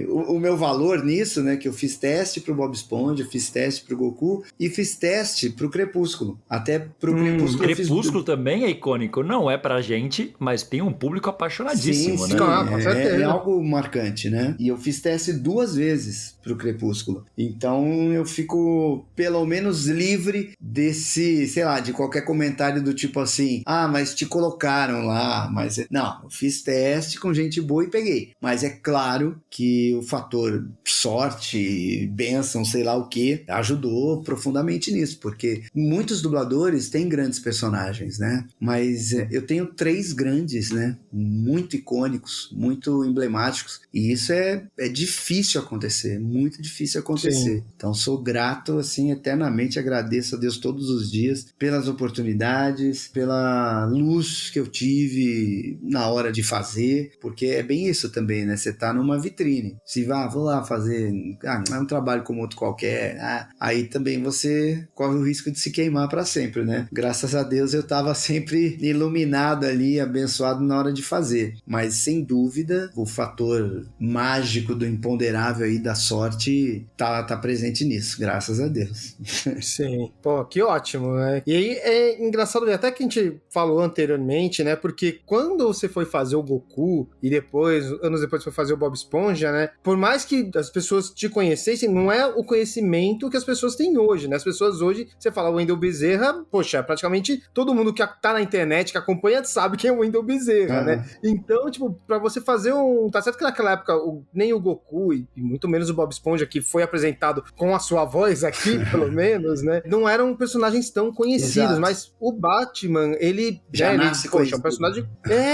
o meu valor nisso, né? Que eu fiz teste pro Bob Esponja, fiz teste pro Goku e fiz teste pro Crepúsculo. Até pro Crepúsculo. Crepúsculo também é icônico. Não é pra gente, mas tem um público apaixonadíssimo, sim, né? Com certeza. É algo marcante, né? E eu fiz teste 2 vezes pro Crepúsculo. Então eu fico pelo menos livre desse, sei lá, de qualquer comentário do tipo assim, mas te colocaram lá, mas... Não, eu fiz teste com gente boa e peguei. Mas é claro que o fator sorte, bênção, sei lá o que, ajudou profundamente nisso, porque muitos dubladores têm grandes personagens, né? Mas eu tenho 3 grandes, né? Muito icônicos, muito emblemáticos, e isso é difícil acontecer, muito difícil acontecer. Sim. Então sou grato, assim, eternamente agradeço a Deus todos os dias pelas oportunidades, pela luz que eu tive na hora de fazer, porque é bem isso também, né? Você tá numa vitrine, se vou lá fazer, é um trabalho como outro qualquer, aí também você corre o risco de se queimar para sempre, né? Graças a Deus eu tava sempre iluminado ali, abençoado na hora de fazer, mas sem dúvida o fator mágico do imponderável aí da sorte tá presente nisso, graças a Deus. Sim, pô, que ótimo, né? E aí é engraçado ver, até que a gente falou anteriormente, né? Porque quando você foi fazer o Goku e depois, anos depois foi fazer o Bob Esponja, né? Por mais que as pessoas te conhecessem, não é o conhecimento que as pessoas têm hoje, né? As pessoas hoje, você fala o Wendel Bezerra, poxa, praticamente todo mundo que tá na internet, que acompanha, sabe quem é o Wendel Bezerra, né? Então, tipo, pra você fazer tá certo que naquela época nem o Goku e muito menos o Bob Esponja, que foi apresentado com a sua voz aqui, pelo menos, né? Não eram personagens tão conhecidos, exato, mas o Batman, ele já nasce poxa, é um personagem...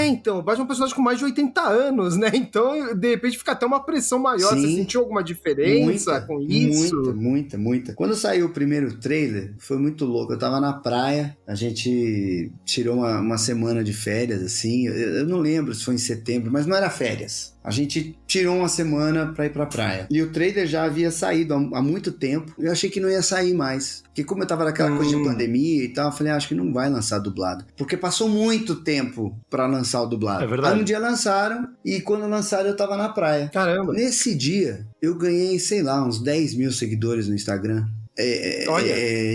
então, o Batman é um personagem com mais de 80 anos, né? Então, de repente, fica até uma pressão maior. Sim. Você sentiu alguma diferença com isso? Muita. Quando saiu o primeiro trailer, foi muito louco. Eu tava na praia, a gente tirou uma semana de férias, assim. Eu não lembro se foi em setembro, mas não era férias. A gente tirou uma semana pra ir pra praia. E o trailer já havia saído há muito tempo. Eu achei que não ia sair mais. Porque como eu tava naquela coisa de pandemia e tal, eu falei, acho que não vai lançar dublado. Porque passou muito tempo pra lançar o dublado. É verdade. Aí um dia lançaram, e quando lançaram eu tava na praia. Caramba! Nesse dia, eu ganhei, sei lá, uns 10 mil seguidores no Instagram.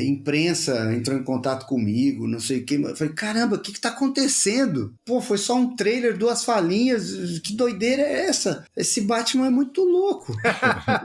Imprensa entrou em contato comigo, não sei o que. Eu falei, caramba, o que tá acontecendo? Pô, foi só um trailer, 2 falinhas, que doideira é essa? Esse Batman é muito louco.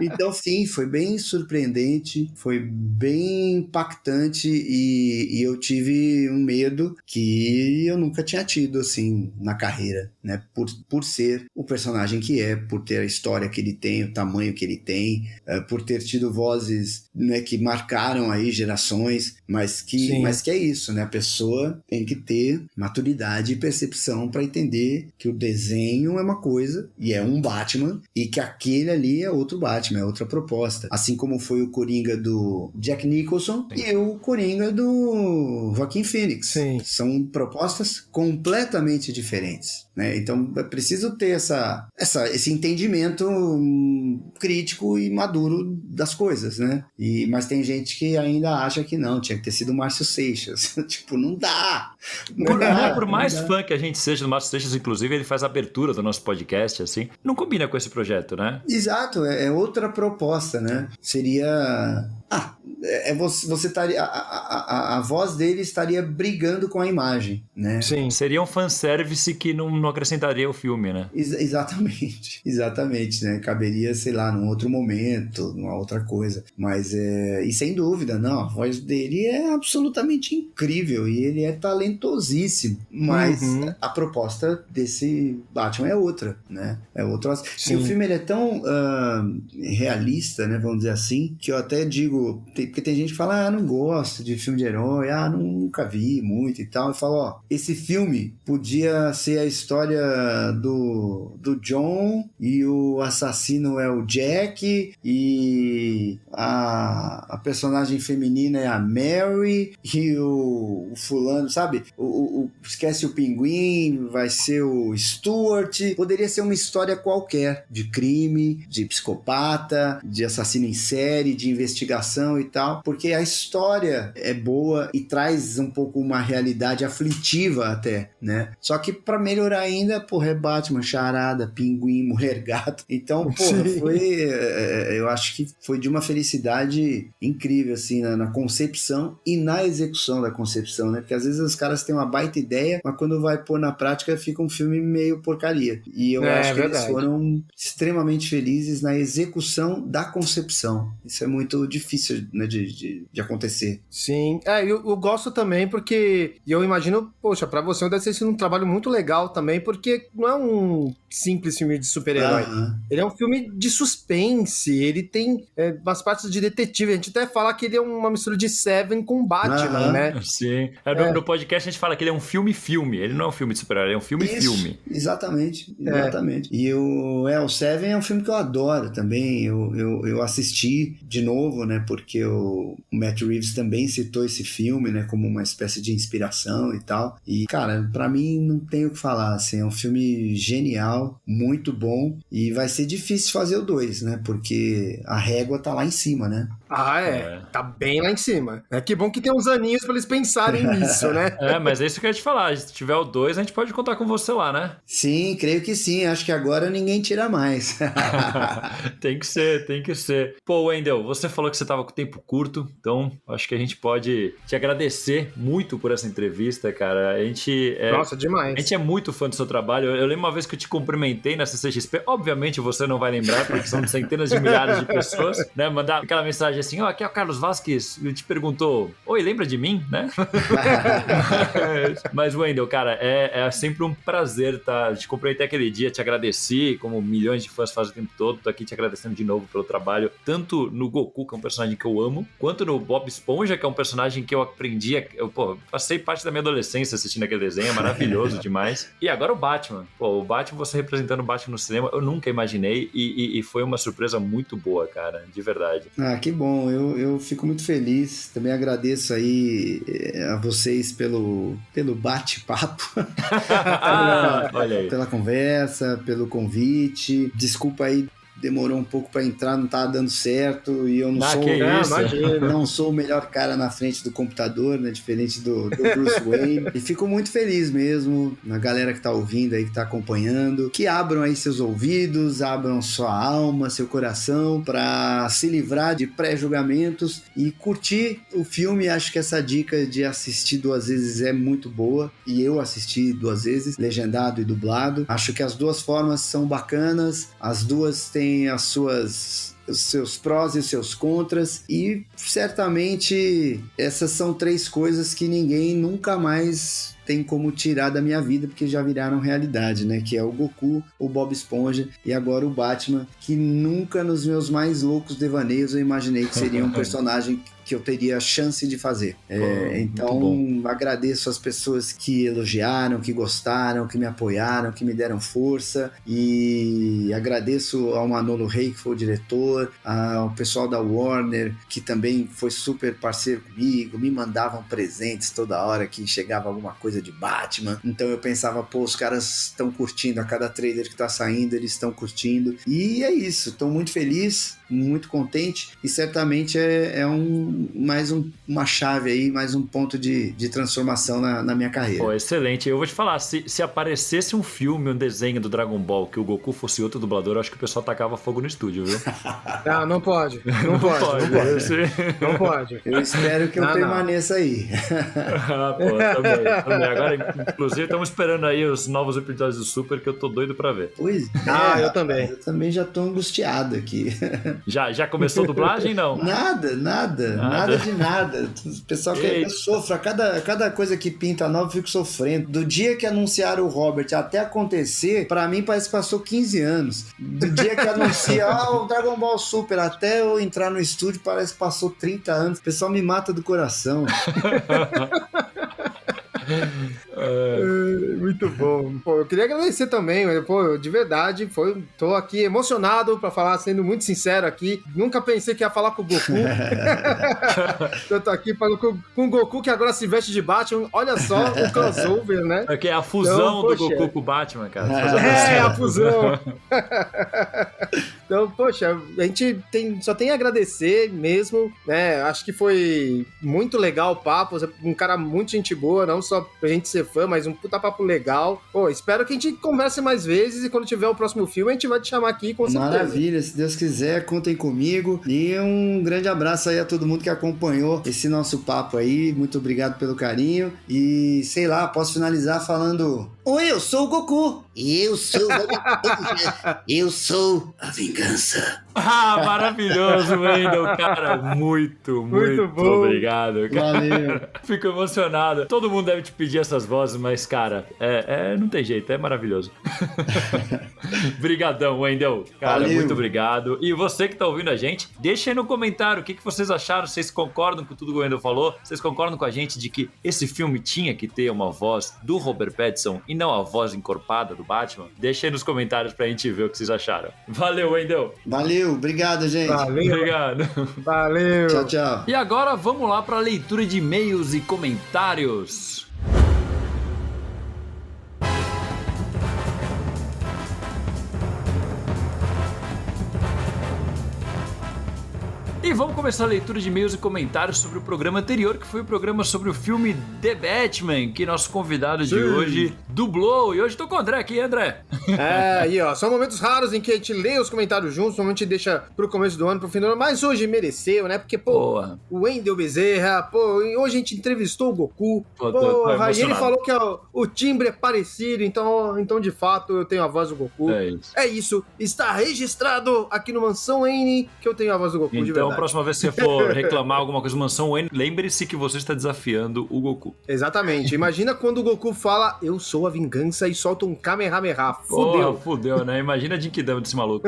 Então, sim, foi bem surpreendente, foi bem impactante e eu tive um medo que eu nunca tinha tido, assim, na carreira, né? Por ser o personagem que é, por ter a história que ele tem, o tamanho que ele tem, por ter tido vozes, né, que marcaram aí gerações, mas que é isso, né? A pessoa tem que ter maturidade e percepção para entender que o desenho é uma coisa e é um Batman e que aquele ali é outro Batman, é outra proposta. Assim como foi o Coringa do Jack Nicholson e o Coringa do Joaquin Phoenix. Sim. São propostas completamente diferentes, né? Então é preciso ter esse entendimento crítico e maduro das coisas, né? Mas tem gente que ainda acha que não, tinha que ter sido o Márcio Seixas. Tipo, não dá. Por mais fã que a gente seja do Márcio Seixas, inclusive, ele faz a abertura do nosso podcast, assim, não combina com esse projeto, né? Exato, é outra proposta, né? Seria... você estaria... A voz dele estaria brigando com a imagem, né? Sim. Seria um fanservice que não acrescentaria o filme, né? Exatamente, né? Caberia, sei lá, num outro momento, numa outra coisa. Mas, e sem dúvida, não, a voz dele é absolutamente incrível e ele é talentosíssimo. Mas a proposta desse Batman é outra, né? E o filme, ele é tão realista, né? Vamos dizer assim, que eu até digo digo, porque tem gente que fala, não gosto de filme de herói, nunca vi muito e tal. Eu falo, ó, esse filme podia ser a história do John e o assassino é o Jack e a personagem feminina é a Mary e o fulano, sabe? Esquece o pinguim, vai ser o Stuart. Poderia ser uma história qualquer de crime, de psicopata, de assassino em série, de investigação e tal, porque a história é boa e traz um pouco uma realidade aflitiva até, né? Só que pra melhorar ainda, porra, é Batman, Charada, Pinguim, Mulher Gato. Então, porra, eu acho que foi de uma felicidade incrível, assim, na concepção e na execução da concepção, né? Porque às vezes os caras têm uma baita ideia, mas quando vai pôr na prática fica um filme meio porcaria. E eu acho que eles foram extremamente felizes na execução da concepção. Isso é muito difícil, né, de acontecer. Sim, eu gosto também porque eu imagino, poxa, pra você deve ter sido um trabalho muito legal também, porque não é um simples filme de super-herói. Ele é um filme de suspense, ele tem umas partes de detetive. A gente até fala que ele é uma mistura de Seven com Batman, né? Sim. No podcast a gente fala que ele é um filme-filme. Ele não é um filme de super-herói, ele é um filme-filme. Exatamente. E o Seven é um filme que eu adoro também. Eu assisti de novo, né? Porque o Matt Reeves também citou esse filme, né? Como uma espécie de inspiração e tal. E, cara, pra mim não tem o que falar, assim. É um filme genial, muito bom. E vai ser difícil fazer o 2, né? Porque a régua tá lá em cima, né? Tá bem lá em cima. Que bom que tem uns aninhos pra eles pensarem nisso, né? Mas é isso que eu ia te falar. Se tiver o 2, a gente pode contar com você lá, né? Sim, creio que sim. Acho que agora ninguém tira mais. Tem que ser. Pô, Wendel, você falou que você tava com tempo curto, então acho que a gente pode te agradecer muito por essa entrevista, cara. Nossa, demais. A gente é muito fã do seu trabalho. Eu lembro uma vez que eu te cumprimentei na CCXP. Obviamente você não vai lembrar, porque são centenas de milhares de pessoas, né? Mandar aquela mensagem assim, aqui é o Carlos Vasquez, ele te perguntou, oi, lembra de mim, né? Mas, Wendel, cara, é sempre um prazer te cumprimentar aquele dia, te agradecer, como milhões de fãs fazem o tempo todo, tô aqui te agradecendo de novo pelo trabalho, tanto no Goku, que é um personagem que eu amo, quanto no Bob Esponja, que é um personagem que eu aprendi, passei parte da minha adolescência assistindo aquele desenho, é maravilhoso demais. E agora o Batman. O Batman, você representando o Batman no cinema, eu nunca imaginei e foi uma surpresa muito boa, cara, de verdade. Que bom, eu fico muito feliz, também agradeço aí a vocês pelo bate-papo, olha aí. pela conversa, pelo convite, desculpa aí, demorou um pouco pra entrar, não tava dando certo e eu não sou o melhor cara na frente do computador, né, diferente do Bruce Wayne, e fico muito feliz mesmo na galera que tá ouvindo aí, que tá acompanhando, que abram aí seus ouvidos, abram sua alma, seu coração pra se livrar de pré-julgamentos e curtir o filme. Acho que essa dica de assistir 2 vezes é muito boa, e eu assisti 2 vezes, legendado e dublado. Acho que as 2 formas são bacanas, as 2 têm os seus prós e os seus contras, e certamente essas são 3 coisas que ninguém nunca mais tem como tirar da minha vida, porque já viraram realidade, né? Que é o Goku, o Bob Esponja e agora o Batman, que nunca nos meus mais loucos devaneios eu imaginei que seria um personagem que eu teria a chance de fazer. Então, agradeço as pessoas que elogiaram, que gostaram, que me apoiaram, que me deram força, e agradeço ao Manolo Rey, que foi o diretor, ao pessoal da Warner, que também foi super parceiro comigo, me mandavam presentes toda hora que chegava alguma coisa de Batman. Então eu pensava, os caras estão curtindo, a cada trailer que tá saindo, eles estão curtindo, e é isso, estou muito feliz, muito contente, e certamente é uma chave aí, mais um ponto de transformação na minha carreira. Excelente. Eu vou te falar, se aparecesse um filme, um desenho do Dragon Ball que o Goku fosse outro dublador, eu acho que o pessoal tacava fogo no estúdio, viu? Não pode. Não pode. Eu espero que eu permaneça aí. Também. Agora, inclusive, estamos esperando aí os novos episódios do Super, que eu tô doido pra ver. Pois eu também. Eu também já tô angustiado aqui. Já começou a dublagem, não? Nada de nada. O pessoal quer que eu sofra. Cada coisa que pinta nova, eu fico sofrendo. Do dia que anunciaram o Robert até acontecer, pra mim parece que passou 15 anos. Do dia que anuncia, o Dragon Ball legal, super. Até eu entrar no estúdio, parece que passou 30 anos. O pessoal me mata do coração. Muito bom. Pô, eu queria agradecer também, pô, de verdade, tô aqui emocionado pra falar, sendo muito sincero aqui. Nunca pensei que ia falar com o Goku. Eu tô aqui falando com o Goku, que agora se veste de Batman. Olha só o crossover, né? É que é a fusão do Goku com o Batman, cara. A fusão. Então, poxa, a gente só tem a agradecer mesmo, né? Acho que foi muito legal o papo, um cara muito gente boa, não só pra gente ser fã, mas um puta papo legal. Pô, espero que a gente converse mais vezes e quando tiver o próximo filme, a gente vai te chamar aqui, com certeza. Maravilha, se Deus quiser, contem comigo. E um grande abraço aí a todo mundo que acompanhou esse nosso papo aí. Muito obrigado pelo carinho. E, sei lá, posso finalizar falando... Oi, eu sou o Goku. Eu sou eu sou a vingança. Ah, maravilhoso, Wendel, cara. Muito bom. Obrigado, cara. Valeu. Fico emocionado. Todo mundo deve te pedir essas vozes, mas, cara, não tem jeito, é maravilhoso. Brigadão, Wendel. Cara, Valeu. muito obrigado. E você que tá ouvindo a gente, deixa aí no comentário o que vocês acharam. Vocês concordam com tudo que o Wendel falou? Vocês concordam com a gente de que esse filme tinha que ter uma voz do Robert Pattinson e não a voz encorpada do Batman? Deixa aí nos comentários pra gente ver o que vocês acharam. Valeu, Wendel. Valeu, obrigado, gente. Valeu. Obrigado. Valeu. Tchau, tchau. E agora vamos lá para a leitura de e-mails e comentários. E vamos começar a leitura de e-mails e comentários sobre o programa anterior, que foi o programa sobre o filme The Batman, que nosso convidado de hoje dublou. E hoje tô com o André aqui, André. Aí ó, são momentos raros em que a gente lê os comentários juntos, normalmente deixa pro começo do ano, pro fim do ano, mas hoje mereceu, né? Porque, pô, o Wendel Bezerra, pô, hoje a gente entrevistou o Goku, porra, e ele falou que o timbre é parecido, então de fato eu tenho a voz do Goku. É isso, está registrado aqui no Mansão Wayne que eu tenho a voz do Goku, de verdade. Então, a próxima vez que você for reclamar alguma coisa do Mansão Wayne, lembre-se que você está desafiando o Goku. Exatamente. Imagina quando o Goku fala, eu sou a vingança, e solta um Kamehameha. Fudeu. Fudeu, né? Imagina a Jinkidama desse maluco.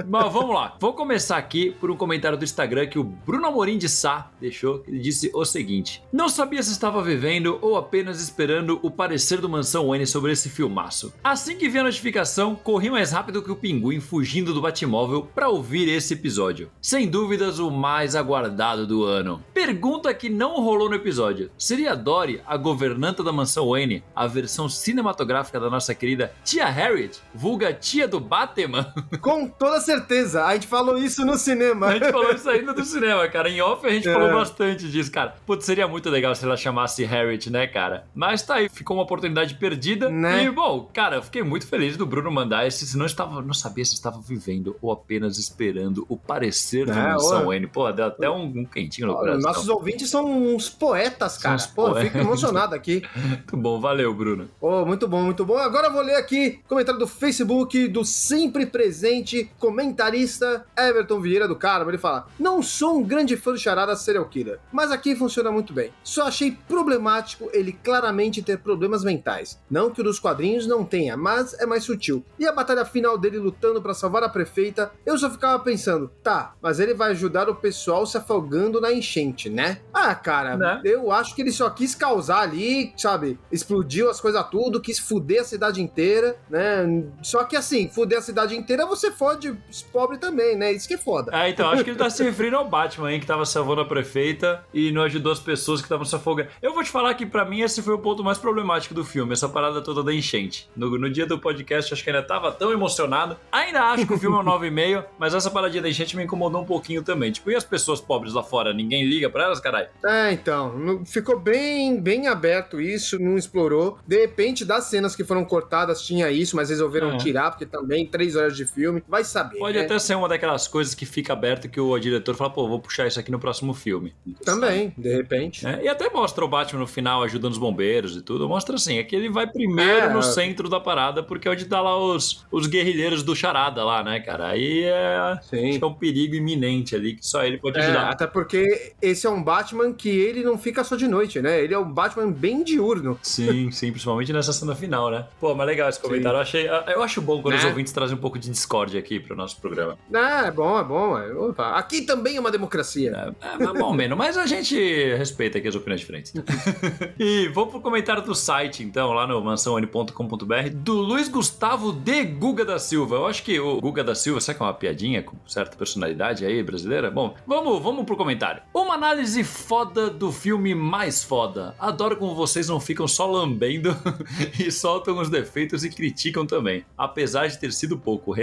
Mas vamos lá. Vou começar aqui por um comentário do Instagram que o Bruno Amorim de Sá deixou. Ele disse o seguinte: não sabia se estava vivendo ou apenas esperando o parecer do Mansão Wayne sobre esse filmaço. Assim que vi a notificação, corri mais rápido que o pinguim fugindo do Batmóvel para ouvir esse episódio. Sem dúvidas, o mais aguardado do ano. Pergunta que não rolou no episódio: seria Dory a governanta da Mansão Wayne, a versão cinematográfica da nossa querida Tia Harriet, vulga tia do Batman? Com toda certeza, a gente falou isso no cinema. A gente falou isso ainda do cinema, cara. Em off a gente falou bastante disso, cara. Putz, seria muito legal se ela chamasse Harriet, né, cara? Mas tá aí, ficou uma oportunidade perdida. Né? E, bom, cara, eu fiquei muito feliz do Bruno mandar esse. Se não sabia se estava vivendo ou apenas esperando o parecer do Mansão Wayne. Pô, deu até um quentinho no coração. Nossos ouvintes são uns poetas, cara. Eu fico emocionado aqui. Muito bom, valeu, Bruno. Muito bom, muito bom. Agora eu vou ler aqui o comentário do Facebook do sempre presente comentarista Everton Vieira do Carmo. Ele fala: não sou um grande fã do Charada Serial Killer, mas aqui funciona muito bem. Só achei problemático ele claramente ter problemas mentais. Não que o dos quadrinhos não tenha, mas é mais sutil. E a batalha final dele lutando pra salvar a prefeita, eu só ficava pensando, tá, mas ele vai ajudar o pessoal se afogando na enchente, né? Ah, cara, né? Eu acho que ele só quis causar ali, sabe? Explodiu as coisas tudo, quis fuder a cidade inteira, né? Só que assim, fuder a cidade inteira, você fode os pobres também, né? Isso que é foda. Então, acho que ele tá se referindo ao Batman, hein, que tava salvando a prefeita e não ajudou as pessoas que estavam se afogando. Eu vou te falar que pra mim esse foi o ponto mais problemático do filme, essa parada toda da enchente. No dia do podcast, acho que ainda tava tão emocionado. Ainda acho que o filme é um 9,5, mas essa paradinha da enchente me incomodou um pouquinho também. Tipo, e as pessoas pobres lá fora? Ninguém liga pra elas, caralho? Então, ficou bem aberto isso, não explorou. De repente, das cenas que foram cortadas tinha isso, mas resolveram tirar, porque também 3 horas de filme, vai saber. Pode até ser uma daquelas coisas que fica aberto que o diretor fala, pô, vou puxar isso aqui no próximo filme. Também, de repente. E até mostra o Batman no final ajudando os bombeiros e tudo. Mostra assim, é que ele vai primeiro no centro da parada, porque é onde tá lá os guerrilheiros do Charada lá, né, cara? Aí é um perigo iminente diferente ali que só ele pode ajudar. Até porque esse é um Batman que ele não fica só de noite, né? Ele é um Batman bem diurno. Sim, principalmente nessa cena final, né? Pô, mas legal esse comentário. Eu acho bom quando os ouvintes trazem um pouco de discórdia aqui pro nosso programa. É bom. Opa, aqui também é uma democracia. Mas bom, menos, mas a gente respeita aqui as opiniões diferentes. E vamos pro comentário do site, então, lá no mansãoN.com.br, do Luiz Gustavo de Guga da Silva. Eu acho que o Guga da Silva, será que é uma piadinha com certa personalidade aí brasileira? Bom, vamos pro comentário. Uma análise foda do filme mais foda. Adoro como vocês não ficam só lambendo e soltam os defeitos e criticam também, apesar de ter sido pouco,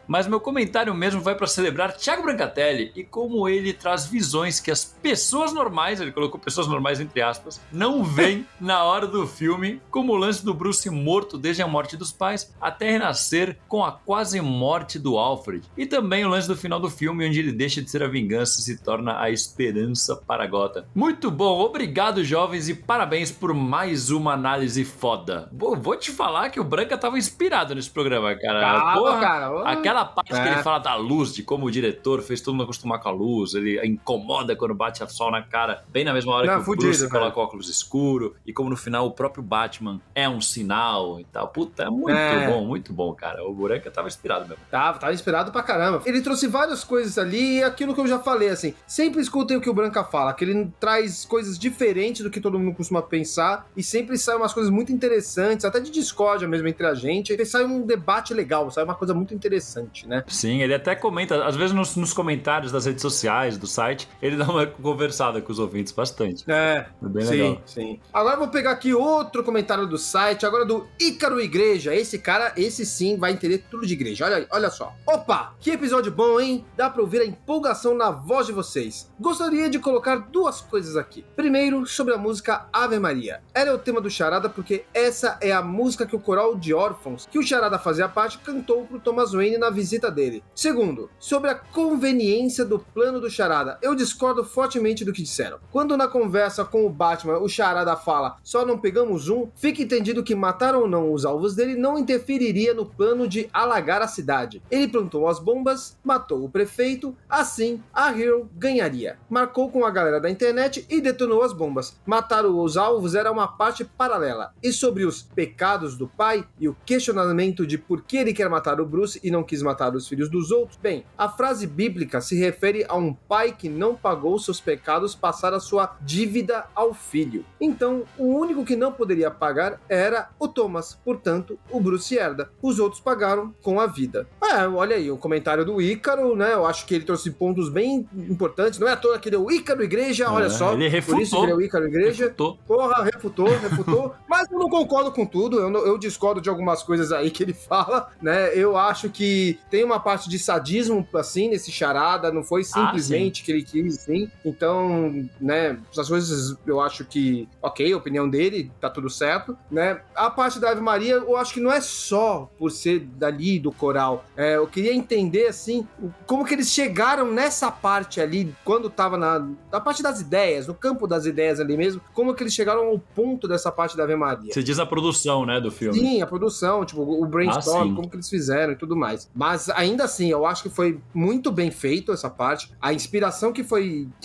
Mas meu comentário mesmo vai pra celebrar Thiago Brancatelli e como ele traz visões que as pessoas normais, ele colocou pessoas normais entre aspas, não veem na hora do filme, como o lance do Bruce morto desde a morte dos pais até renascer com a quase morte do Alfred, e também o lance do final do filme onde ele deixa de ser a vingança e se torna a esperança para Gotham. Muito bom, obrigado jovens e parabéns por mais uma análise foda. Vou te falar que o Branca tava inspirado nesse programa, cara. Porra, aquela parte que ele fala da luz, de como o diretor fez todo mundo acostumar com a luz, ele incomoda quando bate a sol na cara, bem na mesma hora que o Bruce coloca o óculos escuro, e como no final o próprio Batman é um sinal e tal. Puta, é muito bom, cara. O Branca tava inspirado mesmo. Tava inspirado pra caramba. Ele trouxe várias coisas ali e aquilo que eu já falei, assim, sempre escutem o que o Branca fala, que ele traz coisas diferentes do que todo mundo costuma pensar e sempre sai umas coisas muito interessantes, até de discórdia mesmo entre a gente, e sai um debate legal, sai uma coisa muito interessante, né? Sim, ele até comenta, às vezes nos comentários das redes sociais, do site, ele dá uma conversada com os ouvintes bastante. É bem legal. Sim. Agora eu vou pegar aqui outro comentário do site, agora do Ícaro Igreja. Esse sim vai entender tudo de igreja. Olha só. Opa, que episódio bom, hein? Dá pra ouvir a empolgação na voz de vocês. Gostaria de colocar duas coisas aqui. Primeiro, sobre a música Ave Maria. Ela é o tema do Charada porque essa é a música que o coral de órfãos, que o Charada fazia parte, cantou pro Thomas Wayne na visita dele. Segundo, sobre a conveniência do plano do Charada. Eu discordo fortemente do que disseram. Quando na conversa com o Batman, o Charada fala, só não pegamos um, fica entendido que matar ou não os alvos dele não interferiria no plano de alagar a cidade. Ele plantou as bombas, matou o prefeito, assim a Hero ganharia. Marcou com a galera da internet e detonou as bombas. Matar os alvos era uma parte paralela. E sobre os pecados do pai e o questionamento de por que ele quer matar o Bruce e não quis matar os filhos dos outros, bem, a frase bíblica se refere a um pai que não pagou seus pecados passar a sua dívida ao filho. Então, o único que não poderia pagar era o Thomas, portanto, o Bruce herda. Os outros pagaram com a vida. Olha aí, o comentário do Ícaro, né? Eu acho que ele trouxe pontos bem importantes. Não é à toa que deu Ícaro Igreja, olha só. Ele refutou. Por isso que deu Ícaro Igreja. Refutou. Mas eu não concordo com tudo. Eu discordo de algumas coisas aí que ele fala, né? Eu acho que tem uma parte de sadismo, assim, nesse Charada. Não foi simplesmente que ele quis, assim. Então, né? Essas coisas eu acho que, ok, a opinião dele, tá tudo certo, né? A parte da Ave Maria, eu acho que não é só por ser dali do coral. Eu queria entender, assim, como que eles chegaram nessa parte ali, quando tava na parte das ideias, no campo das ideias ali mesmo, como que eles chegaram ao ponto dessa parte da Ave Maria. Você diz a produção, né, do filme? Sim, a produção, tipo, o brainstorm, como que eles fizeram e tudo mais. Mas ainda assim, eu acho que foi muito bem feito essa parte. A inspiração que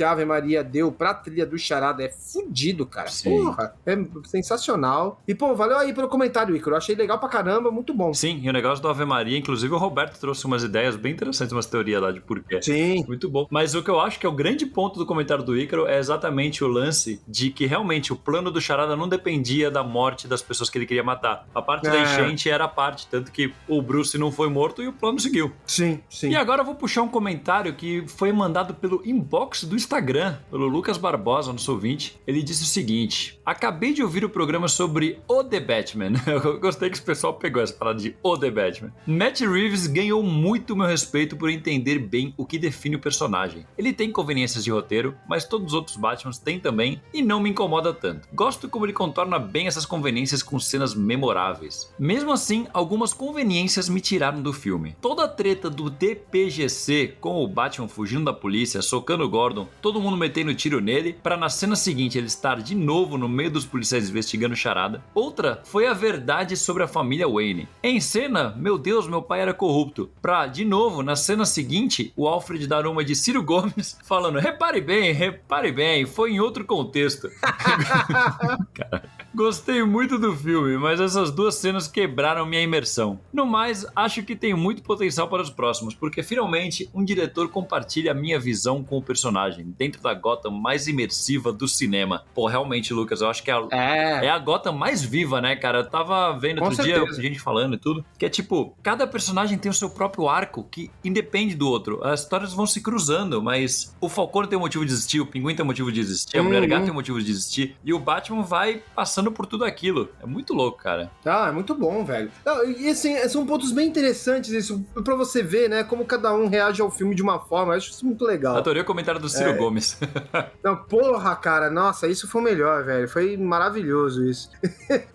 a Ave Maria deu pra trilha do Charada é fudido, cara. Sim. Porra, é sensacional. E, pô, valeu aí pelo comentário, Ícaro. Eu achei legal pra caramba, muito bom. Sim, e o negócio do Ave Maria, inclusive o Roberto trouxe umas ideias bem interessantes, umas teorias lá de porquê. Sim. Muito bom. Mas o que eu acho que é o grande ponto do comentário do Ícaro é exatamente o lance de que realmente o plano do Charada não dependia da morte das pessoas que ele queria matar. A parte da enchente era a parte, tanto que o Bruce não foi morto e o plano seguiu. Sim. E agora eu vou puxar um comentário que foi mandado pelo inbox do Instagram, pelo Lucas Barbosa, nosso ouvinte. Ele disse o seguinte: acabei de ouvir o programa sobre o The Batman. Eu gostei que o pessoal pegou essa palavra de o The Batman. Matt Reeves ganhou muito meu respeito por entender bem o que define o personagem. Ele tem conveniências de roteiro, mas todos os outros Batmans têm também e não me incomoda tanto. Gosto como ele contorna bem essas conveniências com cenas memoráveis. Mesmo assim, algumas conveniências me tiraram do filme. Toda a treta do DPGC com o Batman fugindo da polícia, socando o Gordon, todo mundo metendo tiro nele, para na cena seguinte ele estar de novo no meio dos policiais investigando Charada. Outra foi a verdade sobre a família Wayne. Em cena, meu Deus, meu pai era corrupto. Pra, de novo, na cena seguinte, o Alfred dar uma de Ciro Gomes falando, repare bem, foi em outro contexto. Cara, gostei muito do filme, mas essas duas cenas quebraram minha imersão. No mais, acho que tem muito potencial para os próximos, porque finalmente um diretor compartilha a minha visão com o personagem, dentro da Gotham mais imersiva do cinema. Pô, realmente, Lucas, eu acho que é a Gotham mais viva, né, cara? Eu tava vendo outro dia gente falando e tudo, que é tipo, cada personagem tem o seu próprio arco que independe do outro. As histórias vão se cruzando, mas o Falcone tem um motivo de existir, o Pinguim tem um motivo de existir, a Mulher Gata tem um motivo de existir, e o Batman vai passando por tudo aquilo. É muito louco, cara. Ah, é muito bom, velho. Não, e assim, são pontos bem interessantes isso, pra você ver, né, como cada um reage ao filme de uma forma. Eu acho isso muito legal. Adorei o comentário do Ciro Gomes. Não, porra, cara, nossa, isso foi o melhor, velho. Foi maravilhoso isso.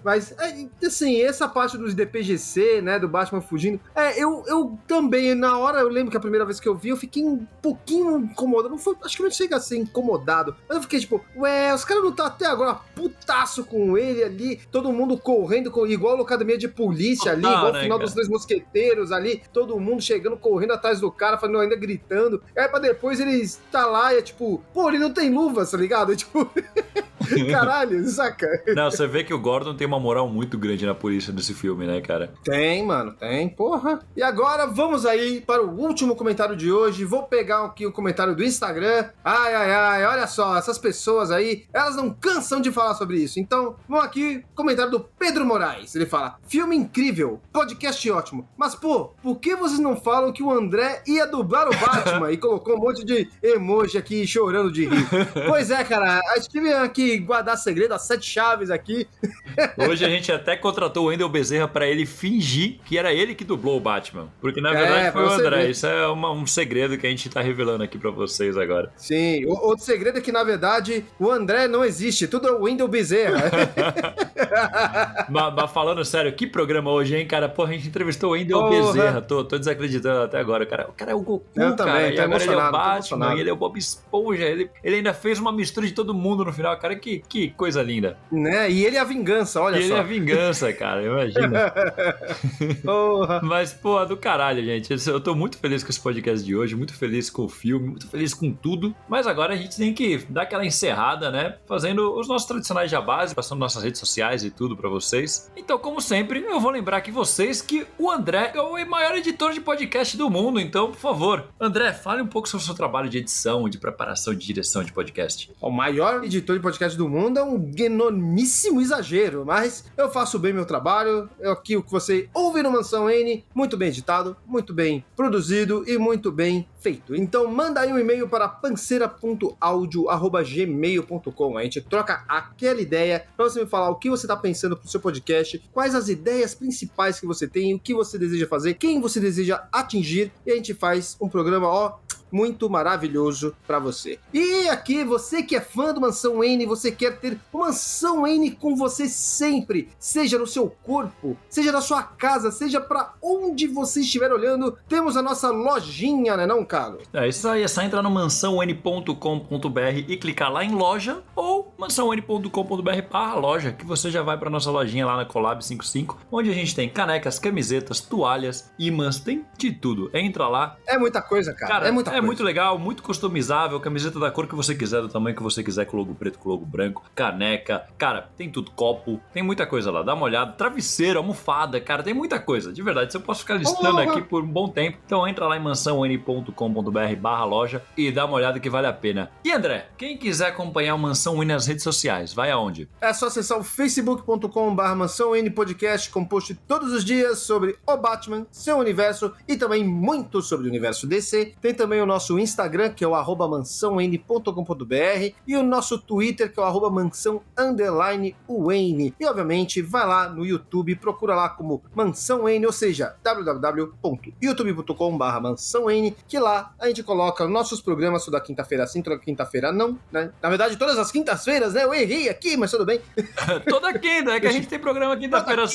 Mas, assim, essa parte dos DPGC, né, do Batman fugindo, eu também, na hora, eu lembro que a primeira vez que eu vi, eu fiquei um pouquinho incomodado. Não foi, acho que não chega a ser incomodado, mas eu fiquei tipo, os caras não tá até agora putaço com ele ali, todo mundo correndo, igual a academia de polícia ali, igual o final dos Três Mosqueteiros ali, todo mundo chegando, correndo atrás do cara, falando, ainda gritando. E aí pra depois ele tá lá e é tipo, pô, ele não tem luvas, tá ligado? É tipo, caralho, saca? Não, você vê que o Gordon tem uma moral muito grande na polícia desse filme, né, cara? Tem, mano, tem, porra. E agora vamos aí para o último comentário de hoje. Vou pegar aqui o comentário do Instagram. Ai, olha só, essas pessoas aí, elas não cansam de falar sobre isso. Então, vamos aqui, comentário do Pedro Moraes. Ele fala, filme incrível, podcast ótimo, mas pô, por que vocês não falam que o André ia dublar o Batman? E colocou um monte de emoji aqui chorando de rir. Pois é, cara, a gente teve que guardar segredo, as 7 chaves aqui. Hoje a gente até contratou o Wendel Bezerra pra ele fingir que era ele que dublou o Batman. Porque na verdade foi o André. Ver. Isso é um segredo que a gente tá revelando aqui pra vocês agora. Sim, outro segredo é que na verdade o André não existe, tudo é o Wendel Bezerra. mas falando sério, que programa hoje, hein, cara? Porra, a gente entrevistou o Wendel Bezerra, tô desacreditando até agora, cara. O cara é o Goku, eu cara. Também, e agora ele é o Batman, e ele é o Bob Esponja. Ele ainda fez uma mistura de todo mundo no final, cara. Que coisa linda. Né? E ele é a vingança, olha só. Ele é a vingança, cara, imagina. Porra. Mas, pô, do caralho, gente. Eu tô muito feliz com esse podcast de hoje, muito feliz com o filme, muito feliz com tudo. Mas agora a gente tem que dar aquela encerrada, né? Fazendo os nossos tradicionais jabás, passando nossas redes sociais e tudo pra vocês. Então, como sempre, eu vou lembrar aqui vocês que o André é o maior editor de podcast do mundo. Então, por favor, André, fale um pouco sobre o seu trabalho de edição, de preparação, de direção de podcast. O maior editor de podcast do mundo é um enormíssimo exagero, mas eu faço bem meu trabalho. Aqui o que você ouve no Mansão N, muito bem editado, muito bem produzido e muito bem feito. Então manda aí um e-mail para panceira.audio@gmail.com. A gente troca aquela ideia para você me falar o que você está pensando pro seu podcast, quais as ideias principais que você tem, o que você deseja fazer, quem você deseja atingir, e a gente faz um programa, muito maravilhoso pra você. E aqui, você que é fã do Mansão N, você quer ter o Mansão N com você sempre, seja no seu corpo, seja na sua casa, seja pra onde você estiver olhando, temos a nossa lojinha, né não, Carlos? É isso aí, é só entrar no mansãon.com.br e clicar lá em loja, ou mansãon.com.br/loja, que você já vai pra nossa lojinha lá na Colab 55, onde a gente tem canecas, camisetas, toalhas, imãs, tem de tudo. Entra lá. É muita coisa, cara. É muita coisa. É muito legal, muito customizável, camiseta da cor que você quiser, do tamanho que você quiser, com logo preto, com logo branco, caneca, cara, tem tudo, copo, tem muita coisa lá, dá uma olhada, travesseiro, almofada, cara, tem muita coisa, de verdade, eu posso ficar listando aqui por um bom tempo, então entra lá em mansãon.com.br/loja e dá uma olhada que vale a pena. E André, quem quiser acompanhar o Mansão N nas redes sociais, vai aonde? É só acessar o facebook.com/Mansão N Podcast, com post todos os dias sobre o Batman, seu universo e também muito sobre o universo DC. Tem também o nosso Instagram, que é o @mansãon.com.br, e o nosso Twitter, que é o @mansão_Wayne. E obviamente vai lá no YouTube, procura lá como Mansão N, ou seja, www.youtube.com/mansãon, que lá a gente coloca nossos programas toda quinta-feira sim, toda quinta-feira não, né? Na verdade, todas as quintas-feiras quintas-feiras, né? Eu errei aqui, mas tudo bem. Toda quinta, é que a gente tem programa quinta-feira.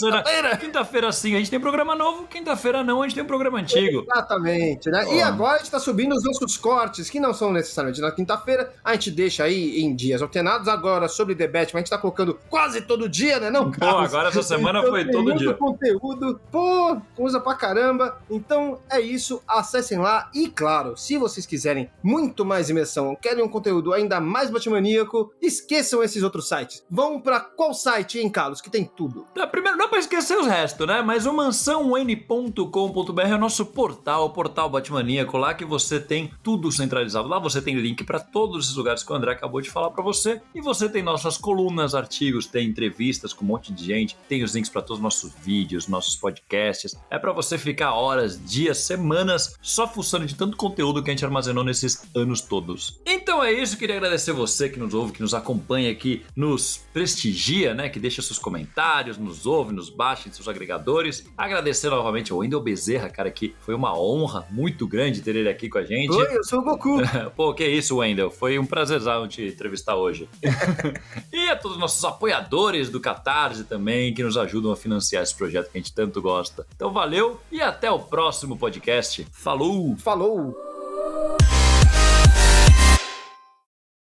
Quinta-feira sim, a gente tem programa novo, quinta-feira não, a gente tem um programa antigo. Exatamente, né? E agora a gente tá subindo os nossos cortes, que não são necessariamente na quinta-feira, a gente deixa aí em dias alternados. Agora, sobre The Batman, a gente tá colocando quase todo dia, né, não, Carlos? Pô, agora essa semana então, foi todo dia. Conteúdo, pô, usa pra caramba. Então, é isso, acessem lá. E, claro, se vocês quiserem muito mais imersão, querem um conteúdo ainda mais batmaníaco, esqueçam esses outros sites. Vão pra qual site, hein, Carlos, que tem tudo? Primeiro, não pra esquecer os restos, né? Mas o mansãowayne.com.br é o nosso portal, o portal batmaníaco, lá que você tem tudo centralizado. Lá você tem link pra todos esses lugares que o André acabou de falar pra você. E você tem nossas colunas, artigos, tem entrevistas com um monte de gente, tem os links pra todos os nossos vídeos, nossos podcasts. É pra você ficar horas, dias, semanas só fuçando de tanto conteúdo que a gente armazenou nesses anos todos. Então é isso, queria agradecer você que nos ouve, que nos acompanha aqui, nos prestigia, né? Que deixa seus comentários, nos ouve, nos baixa em seus agregadores. Agradecer novamente ao Wendel Bezerra, cara, que foi uma honra muito grande ter ele aqui com a gente. Oi, eu sou o Goku. Pô, que isso, Wendel. Foi um prazerzão te entrevistar hoje. E a todos os nossos apoiadores do Catarse também, que nos ajudam a financiar esse projeto que a gente tanto gosta. Então valeu e até o próximo podcast. Falou! Falou!